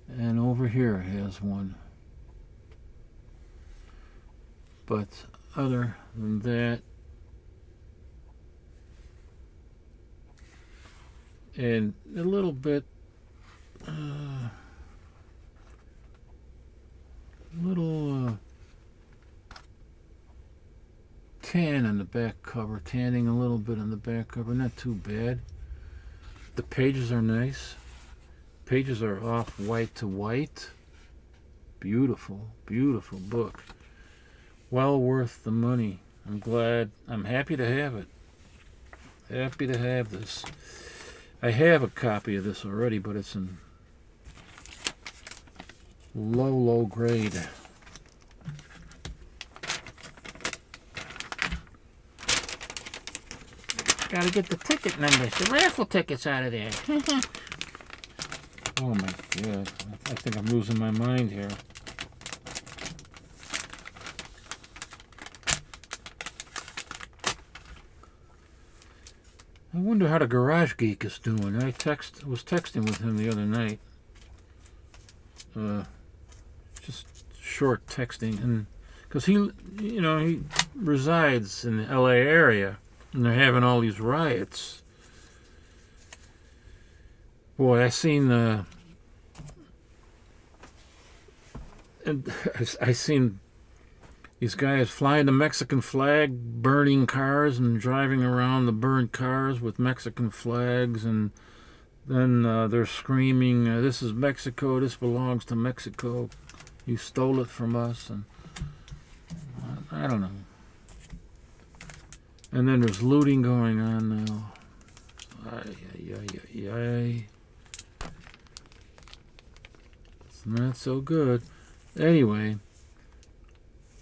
and over here it has one. But other than that, and a little bit, tan on the back cover, tanning a little bit on the back cover, not too bad. The pages are nice. Pages are off white to white. Beautiful, beautiful book. Well worth the money. I'm happy to have it. Happy to have this. I have a copy of this already, but it's in low grade. Gotta get the ticket numbers, the raffle tickets out of there. Oh my God, I think I'm losing my mind here. I wonder how the Garage Geek is doing. I was texting with him the other night. Just short texting, and because he resides in the LA area, and they're having all these riots. Boy, I seen these guys flying the Mexican flag, burning cars and driving around the burned cars with Mexican flags, and then they're screaming, "This is Mexico, this belongs to Mexico, you stole it from us," and I don't know. And then there's looting going on now. It's not so good. Anyway,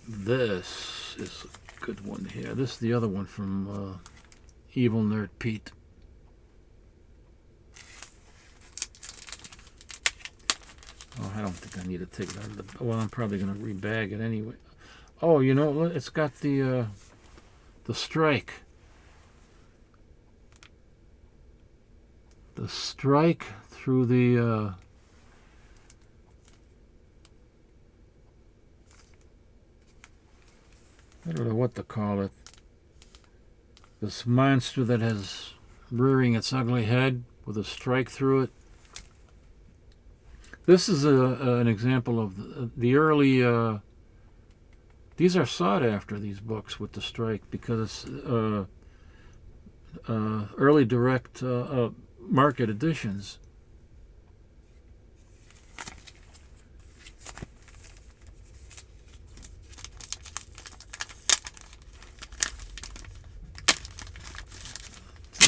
this is a good one here. This is the other one from Evil Nerd Pete. Oh, I don't think I need to take it out of the... Well, I'm probably going to rebag it anyway. Oh, it's got the strike. The strike through the... I don't know what to call it. This monster that has rearing its ugly head with a strike through it. This is an example of the early... these are sought after, these books with the strike, because it's early direct market editions.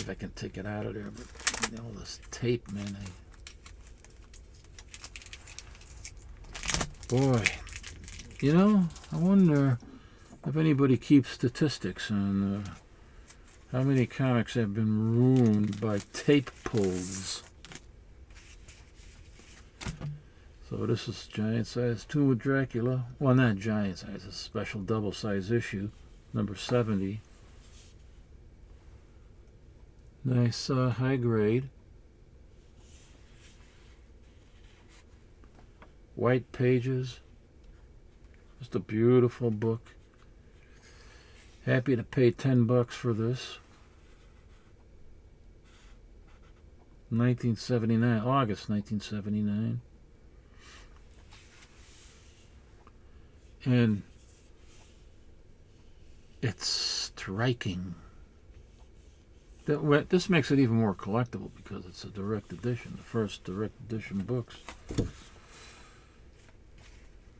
if I can take it out of there, but you know, this tape, man. Boy, you know, I wonder if anybody keeps statistics on how many comics have been ruined by tape pulls. So this is giant size Tomb of Dracula. Well, not giant size, it's a special double size issue, number 70. Nice high grade. White pages. Just a beautiful book. Happy to pay $10 for this. 1979, August 1979. And it's striking. This makes it even more collectible because it's a direct edition, the first direct edition books.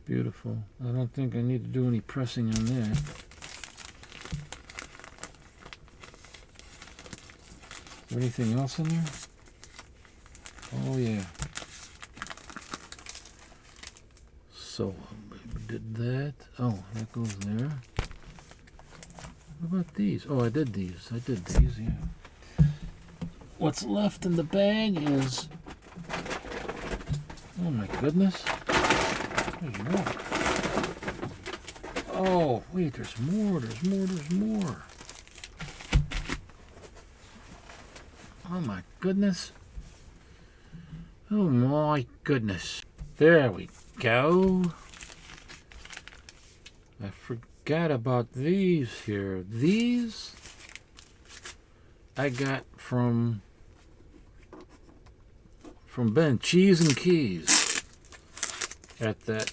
Beautiful. I don't think I need to do any pressing on that. Is there anything else in there? Oh yeah. So I did that. Oh, that goes there. What about these? Oh, I did these. Yeah. What's left in the bag is... Oh my goodness. There's more. Oh, wait, there's more. Oh my goodness. Oh my goodness. There we go. I forgot about these here. These I got from Ben Cheese and Keys at the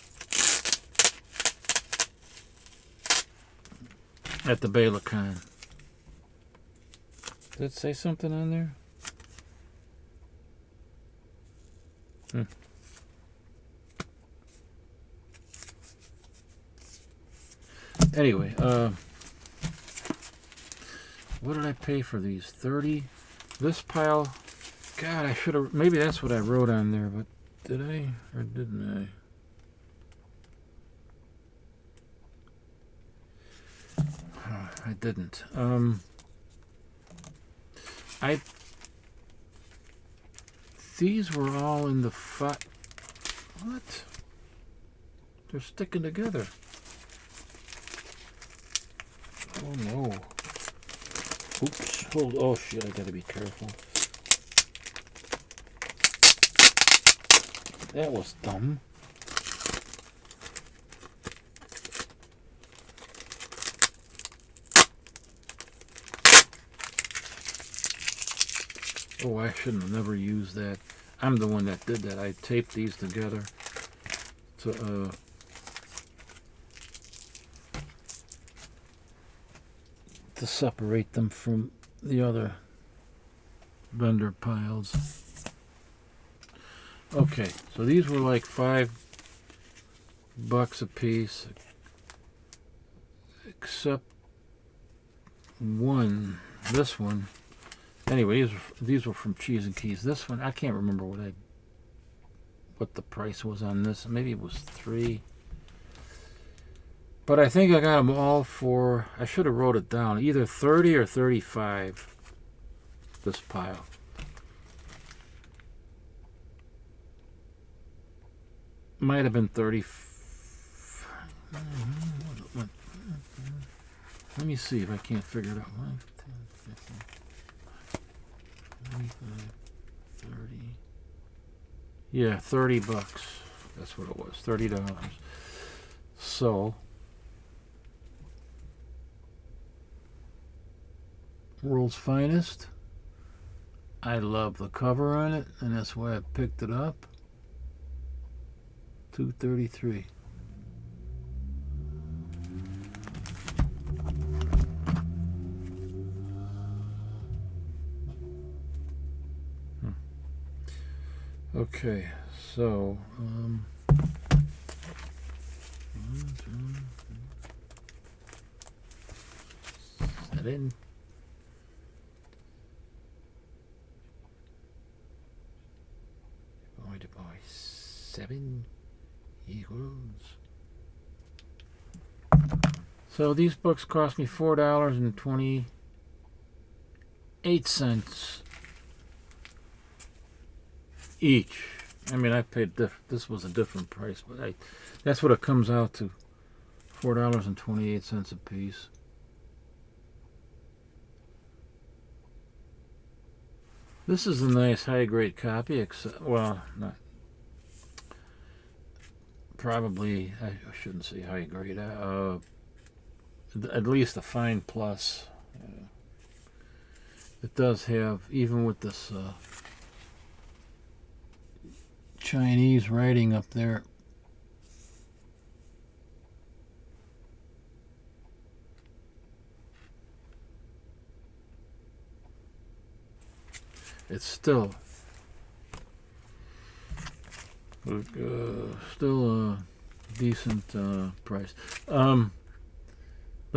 Bela Con. Did it say something on there? Anyway, what did I pay for these? 30. This pile, God, I should have, maybe that's what I wrote on there, but did I or didn't I? I didn't. These were all in the what? They're sticking together. Oh no. Oops. Oh shit, I gotta be careful. That was dumb. Oh, I shouldn't have never used that. I'm the one that did that. I taped these together to separate them from the other vendor piles. Okay, so these were like $5 a piece, except one. This one. Anyway, these were from Cheese and Keys. This one, I can't remember what the price was on this. Maybe it was $3. But I think I got them all for, I should have wrote it down, either 30 or 35, this pile. Might have been 30. Let me see if I can't figure it out. 1, 10, 15, 25, 30. Yeah, $30. That's what it was, $30. So, World's Finest. I love the cover on it, and that's why I picked it up. $2.33. Okay, so 7 equals. So these books cost me $4.28 each. I mean, I paid this was a different price, but that's what it comes out to. $4.28 a piece. This is a nice high-grade copy, except, well, not probably, I shouldn't say high-grade, at least a fine plus. It does have, even with this Chinese writing up there, it's still a decent price. Look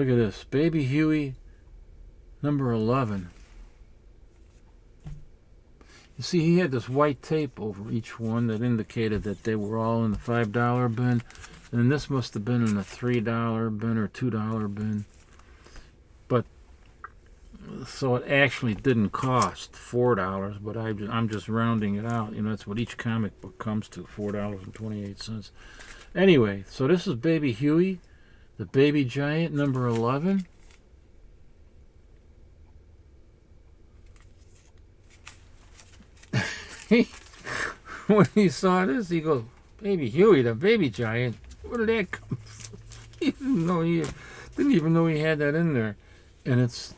at this, Baby Huey, number 11. You see, he had this white tape over each one that indicated that they were all in the $5 bin, and this must have been in the $3 bin or $2 bin. But so it actually didn't cost $4, but I'm just rounding it out. You know, that's what each comic book comes to, $4.28. Anyway, so this is Baby Huey, the Baby Giant, number 11. When he saw this, he goes, Baby Huey, the Baby Giant, where did that come from? He didn't even know he had that in there. And this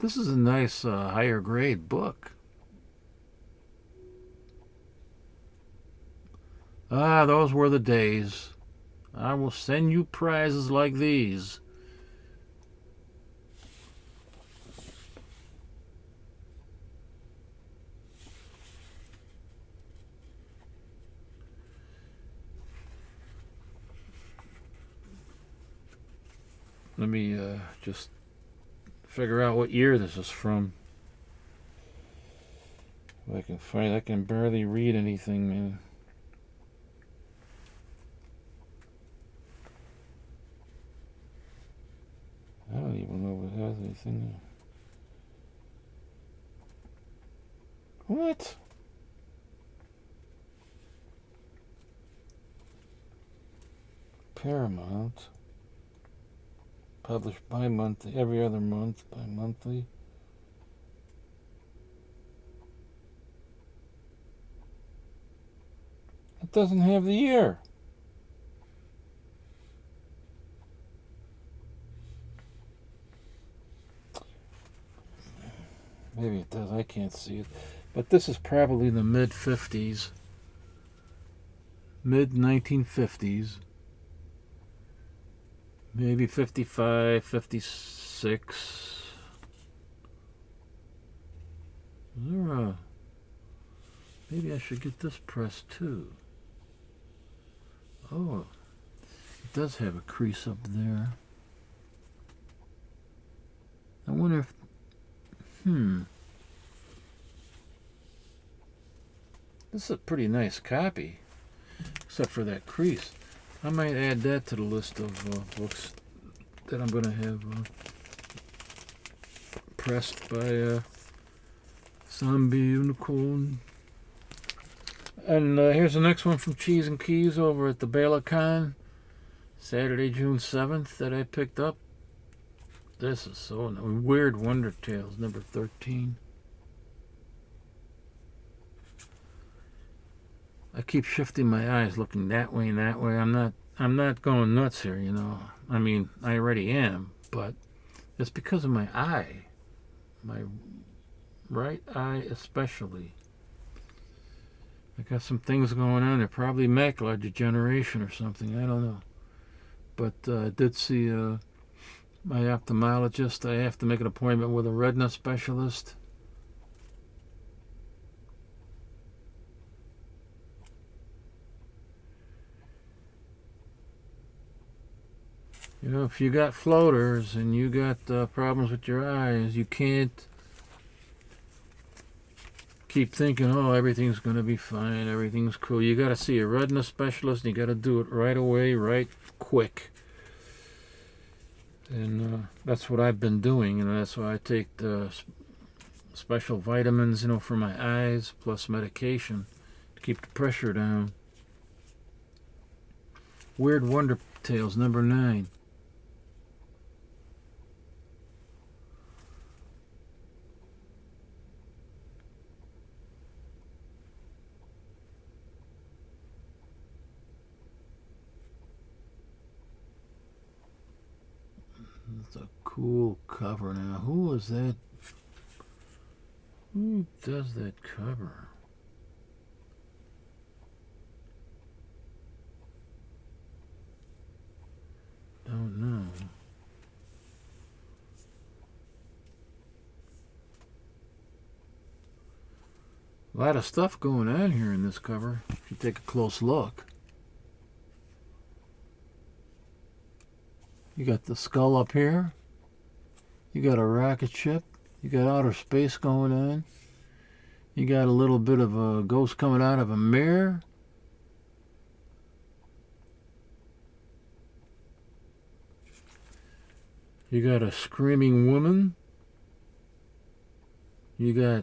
is a nice higher grade book. Ah, those were the days. I will send you prizes like these. Let me just figure out what year this is from. If I can find, I can barely read anything, man. I don't even know if it has anything there. What? Paramount. Published bi-monthly, every other month, bi-monthly. It doesn't have the year. Maybe it does, I can't see it. But this is probably the mid-50s. Mid-1950s. Maybe 55, 56. Maybe I should get this pressed too. Oh, it does have a crease up there. I wonder if, this is a pretty nice copy, except for that crease. I might add that to the list of books that I'm going to have pressed by Zombie Unicorn. And here's the next one from Cheese and Keys over at the Bela Con, Saturday, June 7th, that I picked up. This is so Weird Wonder Tales, number 13. I keep shifting my eyes, looking that way and that way. I'm not going nuts here, you know. I mean, I already am, but it's because of my eye, my right eye especially. I got some things going on. They're probably macular degeneration or something. I don't know. But I did see my ophthalmologist. I have to make an appointment with a retina specialist. You know, if you got floaters and you got problems with your eyes, you can't keep thinking, oh, everything's going to be fine, everything's cool. You got to see a retina specialist, and you got to do it right away, right quick. And that's what I've been doing, and that's why I take the special vitamins, for my eyes, plus medication to keep the pressure down. Weird Wonder Tales, number 9. It's a cool cover now. Who was that? Who does that cover? Don't know. A lot of stuff going on here in this cover, if you take a close look. You got the skull up here. You got a rocket ship. You got outer space going on. You got a little bit of a ghost coming out of a mirror. You got a screaming woman. You got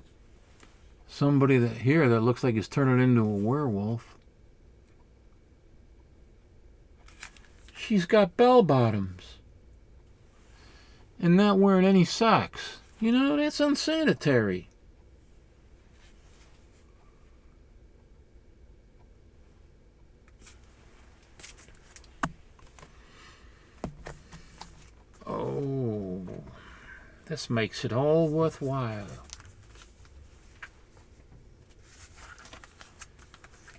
somebody that looks like he's turning into a werewolf. She's got bell bottoms and not wearing any socks. That's unsanitary. Oh, this makes it all worthwhile.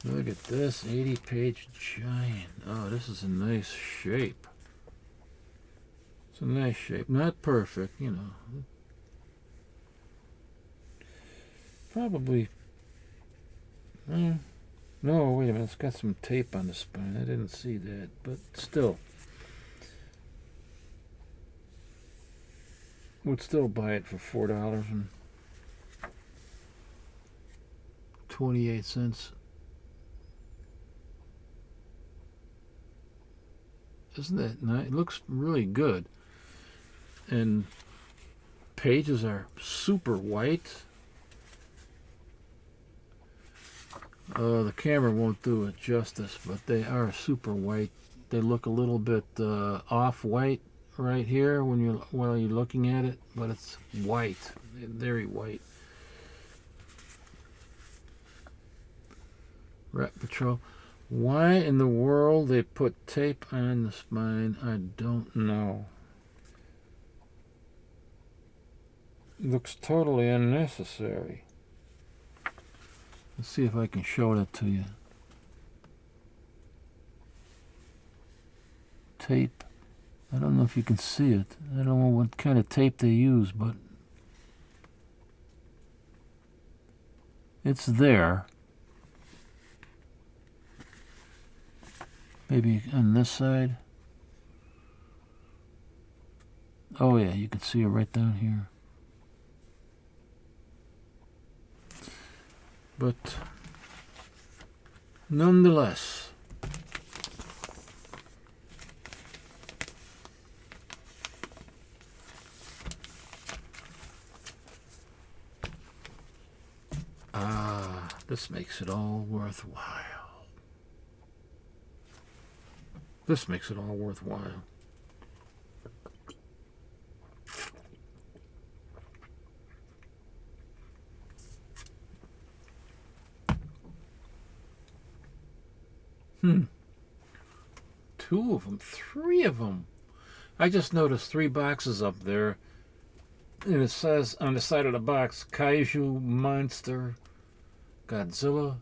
Look at this 80-page giant. Oh, this is a nice shape. It's a nice shape. Not perfect, Probably. No, wait a minute. It's got some tape on the spine. I didn't see that, but still. Would still buy it for $4.28. Isn't that nice? It looks really good. And pages are super white. The camera won't do it justice, but they are super white. They look a little bit off-white right here while you're looking at it, but it's white, very white. Rat Patrol. Why in the world they put tape on the spine, I don't know. Looks totally unnecessary. Let's see if I can show that to you. Tape. I don't know if you can see it. I don't know what kind of tape they use, but it's there. Maybe on this side. Oh yeah, you can see it right down here. But nonetheless, this makes it all worthwhile. This makes it all worthwhile. Two of them, three of them. I just noticed 3 boxes up there, and it says on the side of the box, Kaiju Monster Godzilla.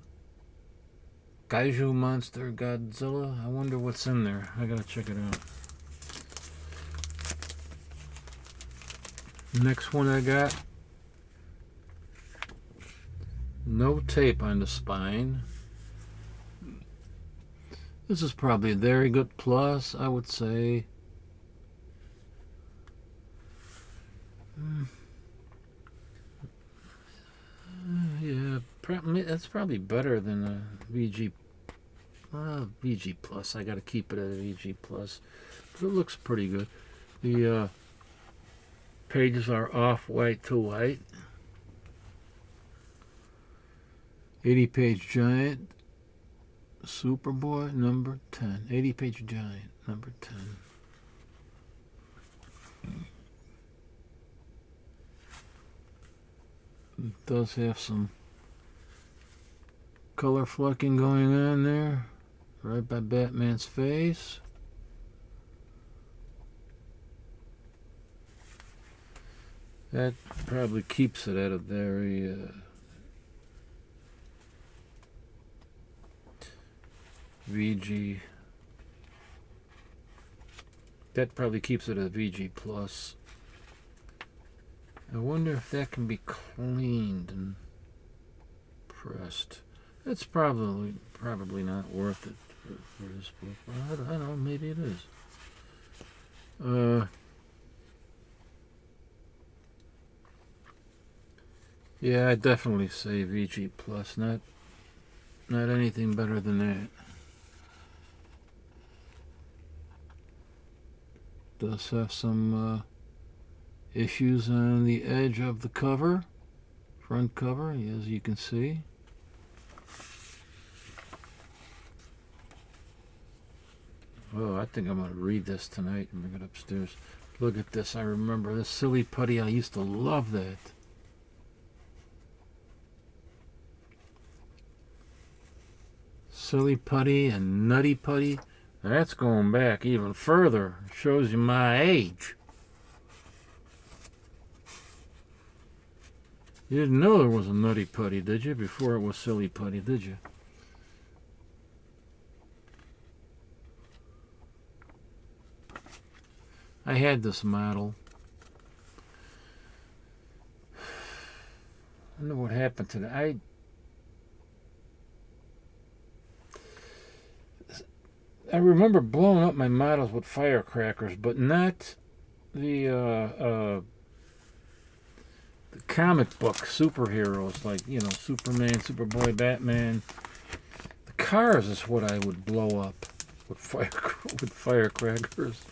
Kaiju Monster Godzilla. I wonder what's in there. I gotta check it out. Next one I got. No tape on the spine. This is probably a very good plus, I would say. Yeah, That's probably better than the VG. VG Plus. I got to keep it at a VG Plus. But it looks pretty good. The pages are off-white to white. 80-page giant. Superboy number 10. 80-page giant number 10. It does have some color flecking going on there, right by Batman's face. That probably keeps it at a very VG. That probably keeps it at VG Plus. I wonder if that can be cleaned and pressed. It's probably not worth it for this book. I don't know, maybe it is. Yeah, I definitely say VG Plus. Not anything better than that. Does have some issues on the edge of the cover, front cover, as you can see. Oh, I think I'm going to read this tonight and bring it upstairs. Look at this. I remember this Silly Putty. I used to love that. Silly Putty and Nutty Putty. That's going back even further. Shows you my age. You didn't know there was a Nutty Putty, did you? Before it was Silly Putty, did you? I had this model. I wonder what happened to that. I remember blowing up my models with firecrackers, but not the comic book superheroes like, you know, Superman, Superboy, Batman. The cars is what I would blow up with firecrackers.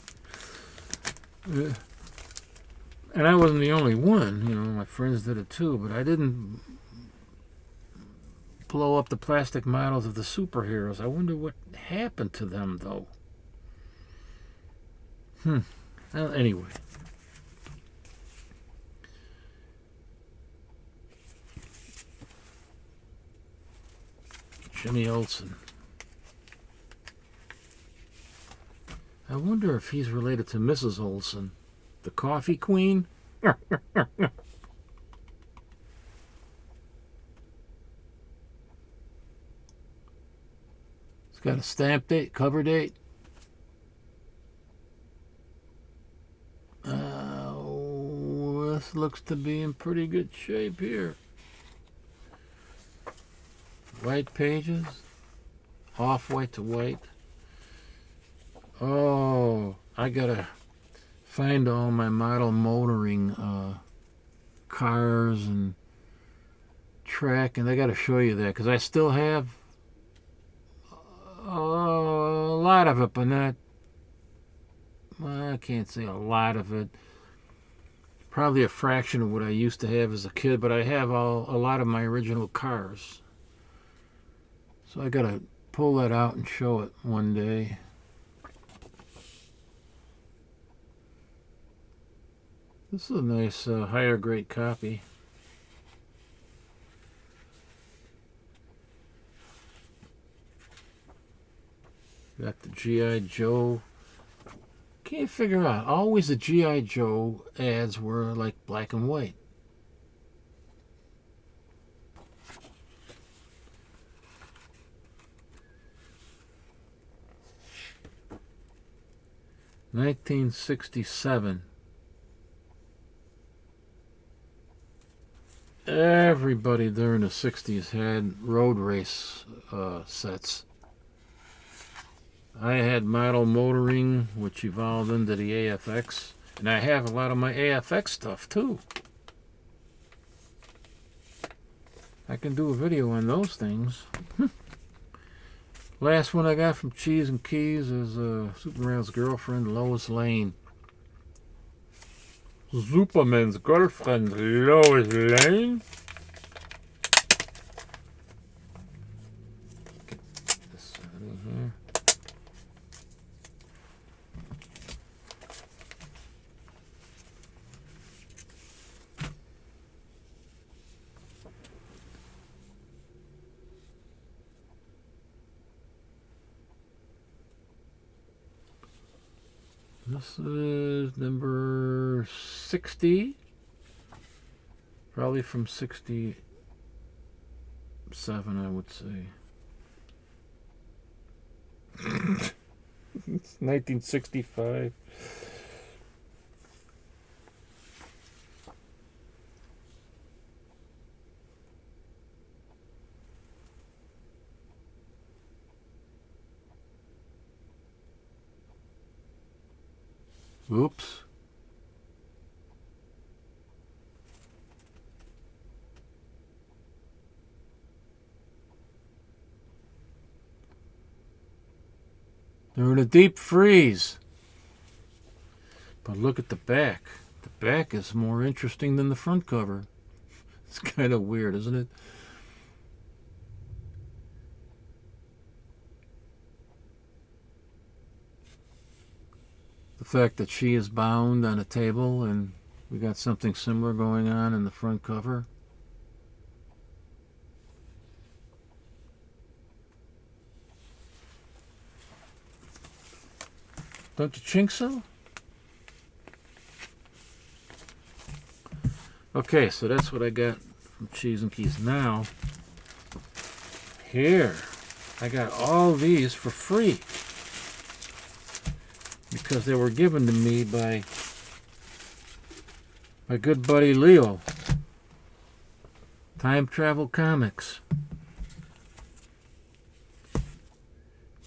And I wasn't the only one, you know, my friends did it too, but I didn't blow up the plastic models of the superheroes. I wonder what happened to them, though. Well, anyway. Jimmy Olsen. I wonder if he's related to Mrs. Olsen, the coffee queen. It's got a stamp date, cover date. This looks to be in pretty good shape here. White pages, off-white to white. Oh, I gotta find all my model motoring cars and track, and I gotta show you that because I still have a lot of it, but not. Well, I can't say a lot of it. Probably a fraction of what I used to have as a kid, but I have a lot of my original cars. So I gotta pull that out and show it one day. This is a nice higher grade copy. Got the G.I. Joe. Can't figure out. Always the G.I. Joe ads were like black and white. $1967. Everybody during the 60s had road race sets. I had model motoring, which evolved into the AFX, and I have a lot of my AFX stuff too. I can do a video on those things. Last one I got from Cheese and Keys is Superman's girlfriend, Lois Lane. Superman's girlfriend, Lois Lane? Get this out of here. This is number 60. Probably from 67, I would say. It's 1965. Oops. They're in a deep freeze. But look at the back. The back is more interesting than the front cover. It's kind of weird, isn't it? The fact that she is bound on a table and we got something similar going on in the front cover. Don't you think so? Okay, so that's what I got from Cheese and Keys. Now, here, I got all these for free. Because they were given to me by my good buddy Leo. Time Travel Comics.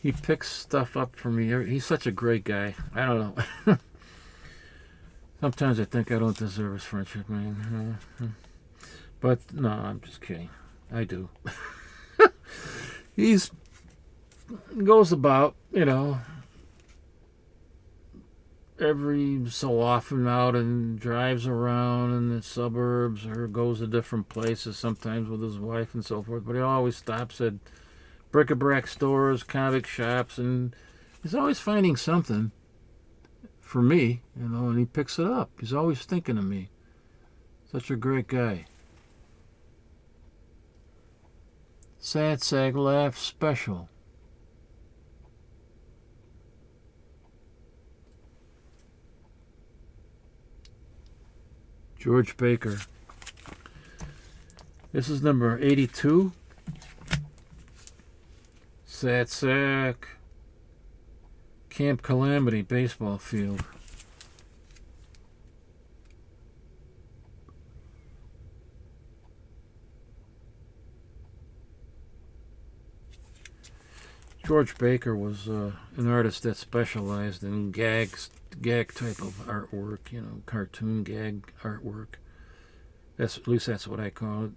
He picks stuff up for me. He's such a great guy. I don't know. Sometimes I think I don't deserve his friendship, man. But no, I'm just kidding. I do. He's goes about, you know, every so often out and drives around in the suburbs or goes to different places, sometimes with his wife and so forth. But he always stops at bric-a-brac stores, comic shops, and he's always finding something for me, you know, and he picks it up. He's always thinking of me. Such a great guy. Sad Sag Laugh Special. George Baker. This is number 82. Sad Sack. Camp Calamity baseball field. George Baker was an artist that specialized in gag type of artwork, you know, cartoon gag artwork. At least that's what I call it.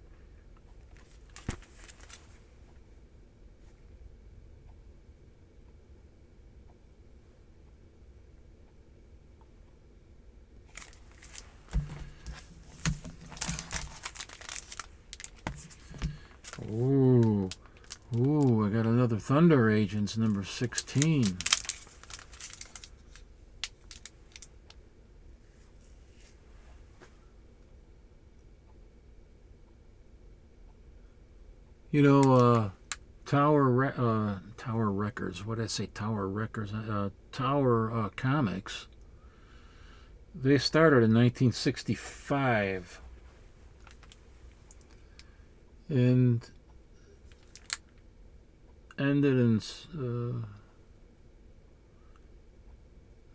Ooh, I got another Thunder Agents, number 16. You know, Tower Records. What did I say? Tower Records. Tower Comics. They started in 1965. And ended in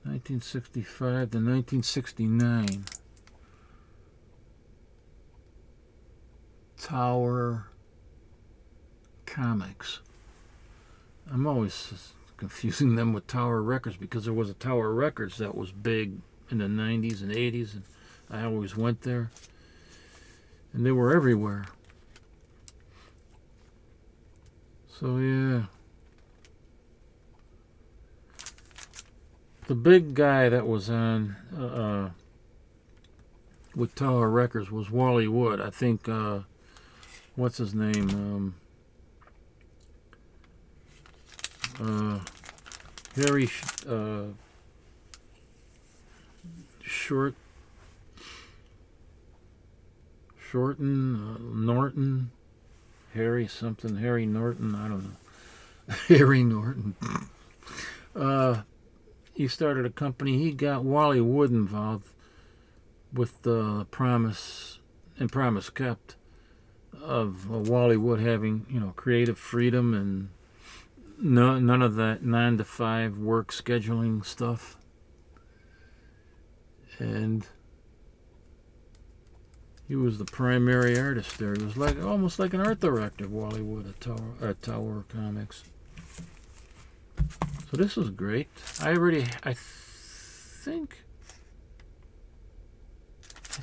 1965 to 1969. Tower Comics. I'm always confusing them with Tower Records because there was a Tower Records that was big in the 90s and 80s, and I always went there. And they were everywhere. So yeah. The big guy that was on with Tower Records was Wally Wood. I think what's his name? Harry Norton, Harry something, Harry Norton, I don't know. Harry Norton. He started a company. He got Wally Wood involved with the promise kept of Wally Wood having, creative freedom and none of that 9 to 5 work scheduling stuff. And he was the primary artist there. He was almost like an art director, Wally Wood at Tower Comics. So this was great. I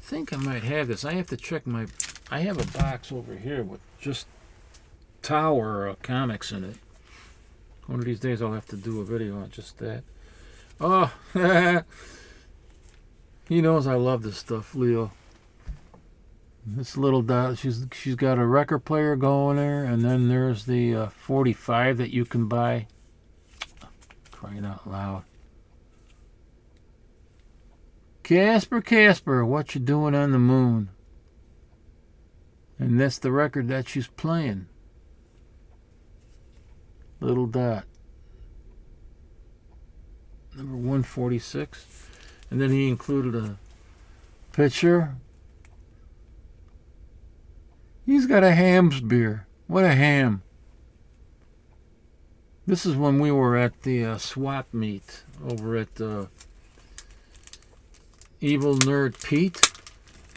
think I might have this. I have to check I have a box over here with just Tower comics in it. One of these days I'll have to do a video on just that. Oh, he knows I love this stuff, Leo. This little dot, she's got a record player going there, and then there's the 45 that you can buy. Crying out loud. Casper, what you doing on the moon? And that's the record that she's playing. Little dot. Number 146. And then he included a picture. He's got a ham's beer. What a ham. This is when we were at the swap meet over at Evil Nerd Pete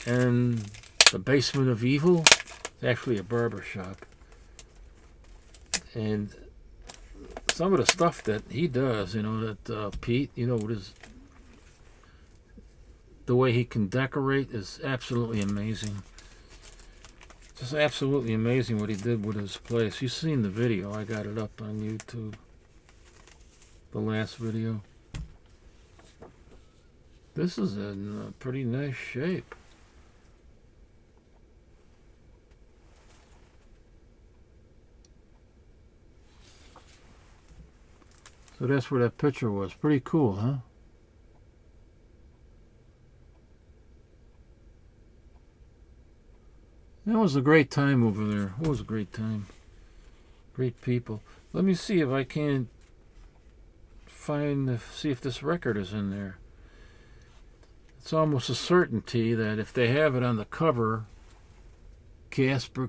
and the Basement of Evil. It's actually a barber shop. And some of the stuff that he does, that Pete, the way he can decorate is absolutely amazing. Just absolutely amazing what he did with his place. You've seen the video. I got it up on YouTube. The last video. This is in pretty nice shape. So that's where that picture was. Pretty cool, huh? That was a great time over there. It was a great time. Great people. Let me see if I can see if this record is in there. It's almost a certainty that if they have it on the cover, Casper,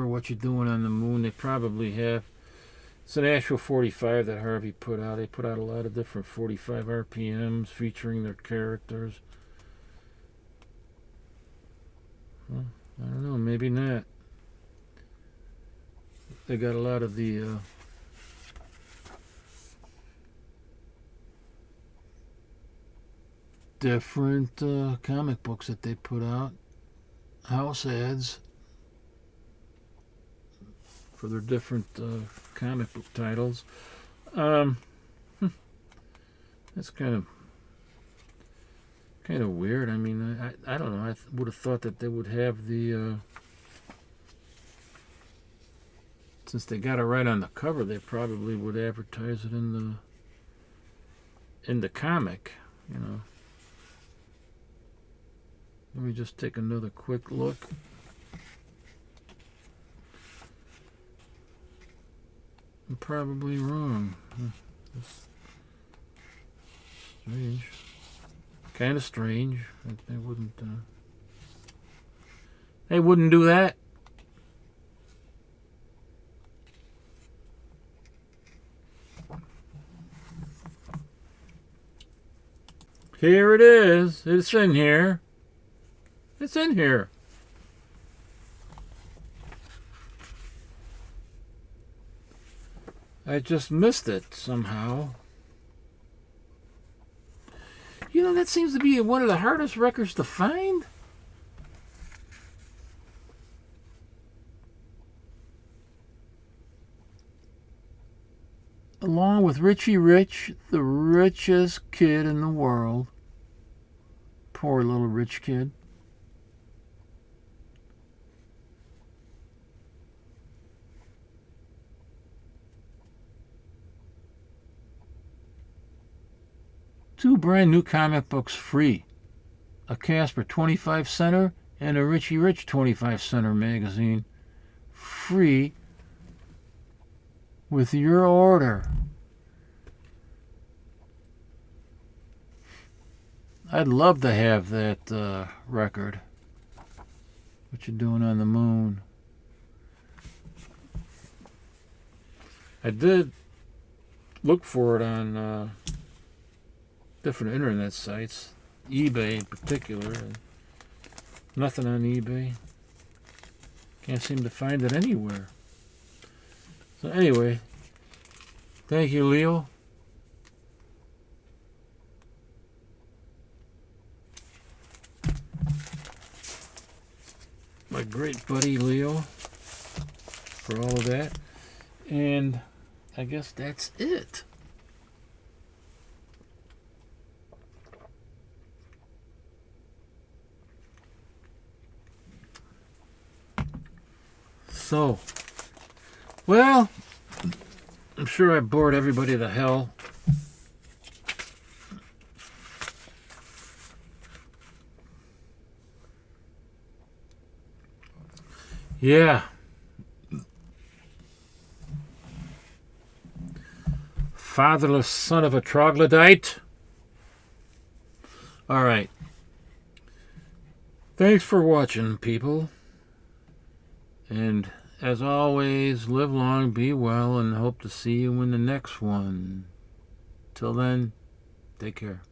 what you doing on the moon, they probably have. It's an actual 45 that Harvey put out. They put out a lot of different 45 RPMs featuring their characters. Well, I don't know, maybe not. They got a lot of the different comic books that they put out. House ads for their different comic book titles. That's kind of weird. I mean, I don't know. I would have thought that they would have the since they got it right on the cover, they probably would advertise it in the comic, Let me just take another quick look. I'm probably wrong. That's strange. Kind of strange. They wouldn't do that. Here it is. It's in here. It's in here. I just missed it somehow. That seems to be one of the hardest records to find. along with Richie Rich, the richest kid in the world. Poor little rich kid. Two brand new comic books free. A Casper 25 center and a Richie Rich 25 center magazine. Free with your order. I'd love to have that record. What You Doing on the Moon. I did look for it on different internet sites, eBay in particular. And nothing on eBay. Can't seem to find it anywhere. So anyway, thank you, Leo. My great buddy Leo for all of that. And I guess that's it. So, well, I'm sure I bored everybody to hell. Yeah. Fatherless son of a troglodyte. All right. Thanks for watching, people. And as always, live long, be well, and hope to see you in the next one. Till then, take care.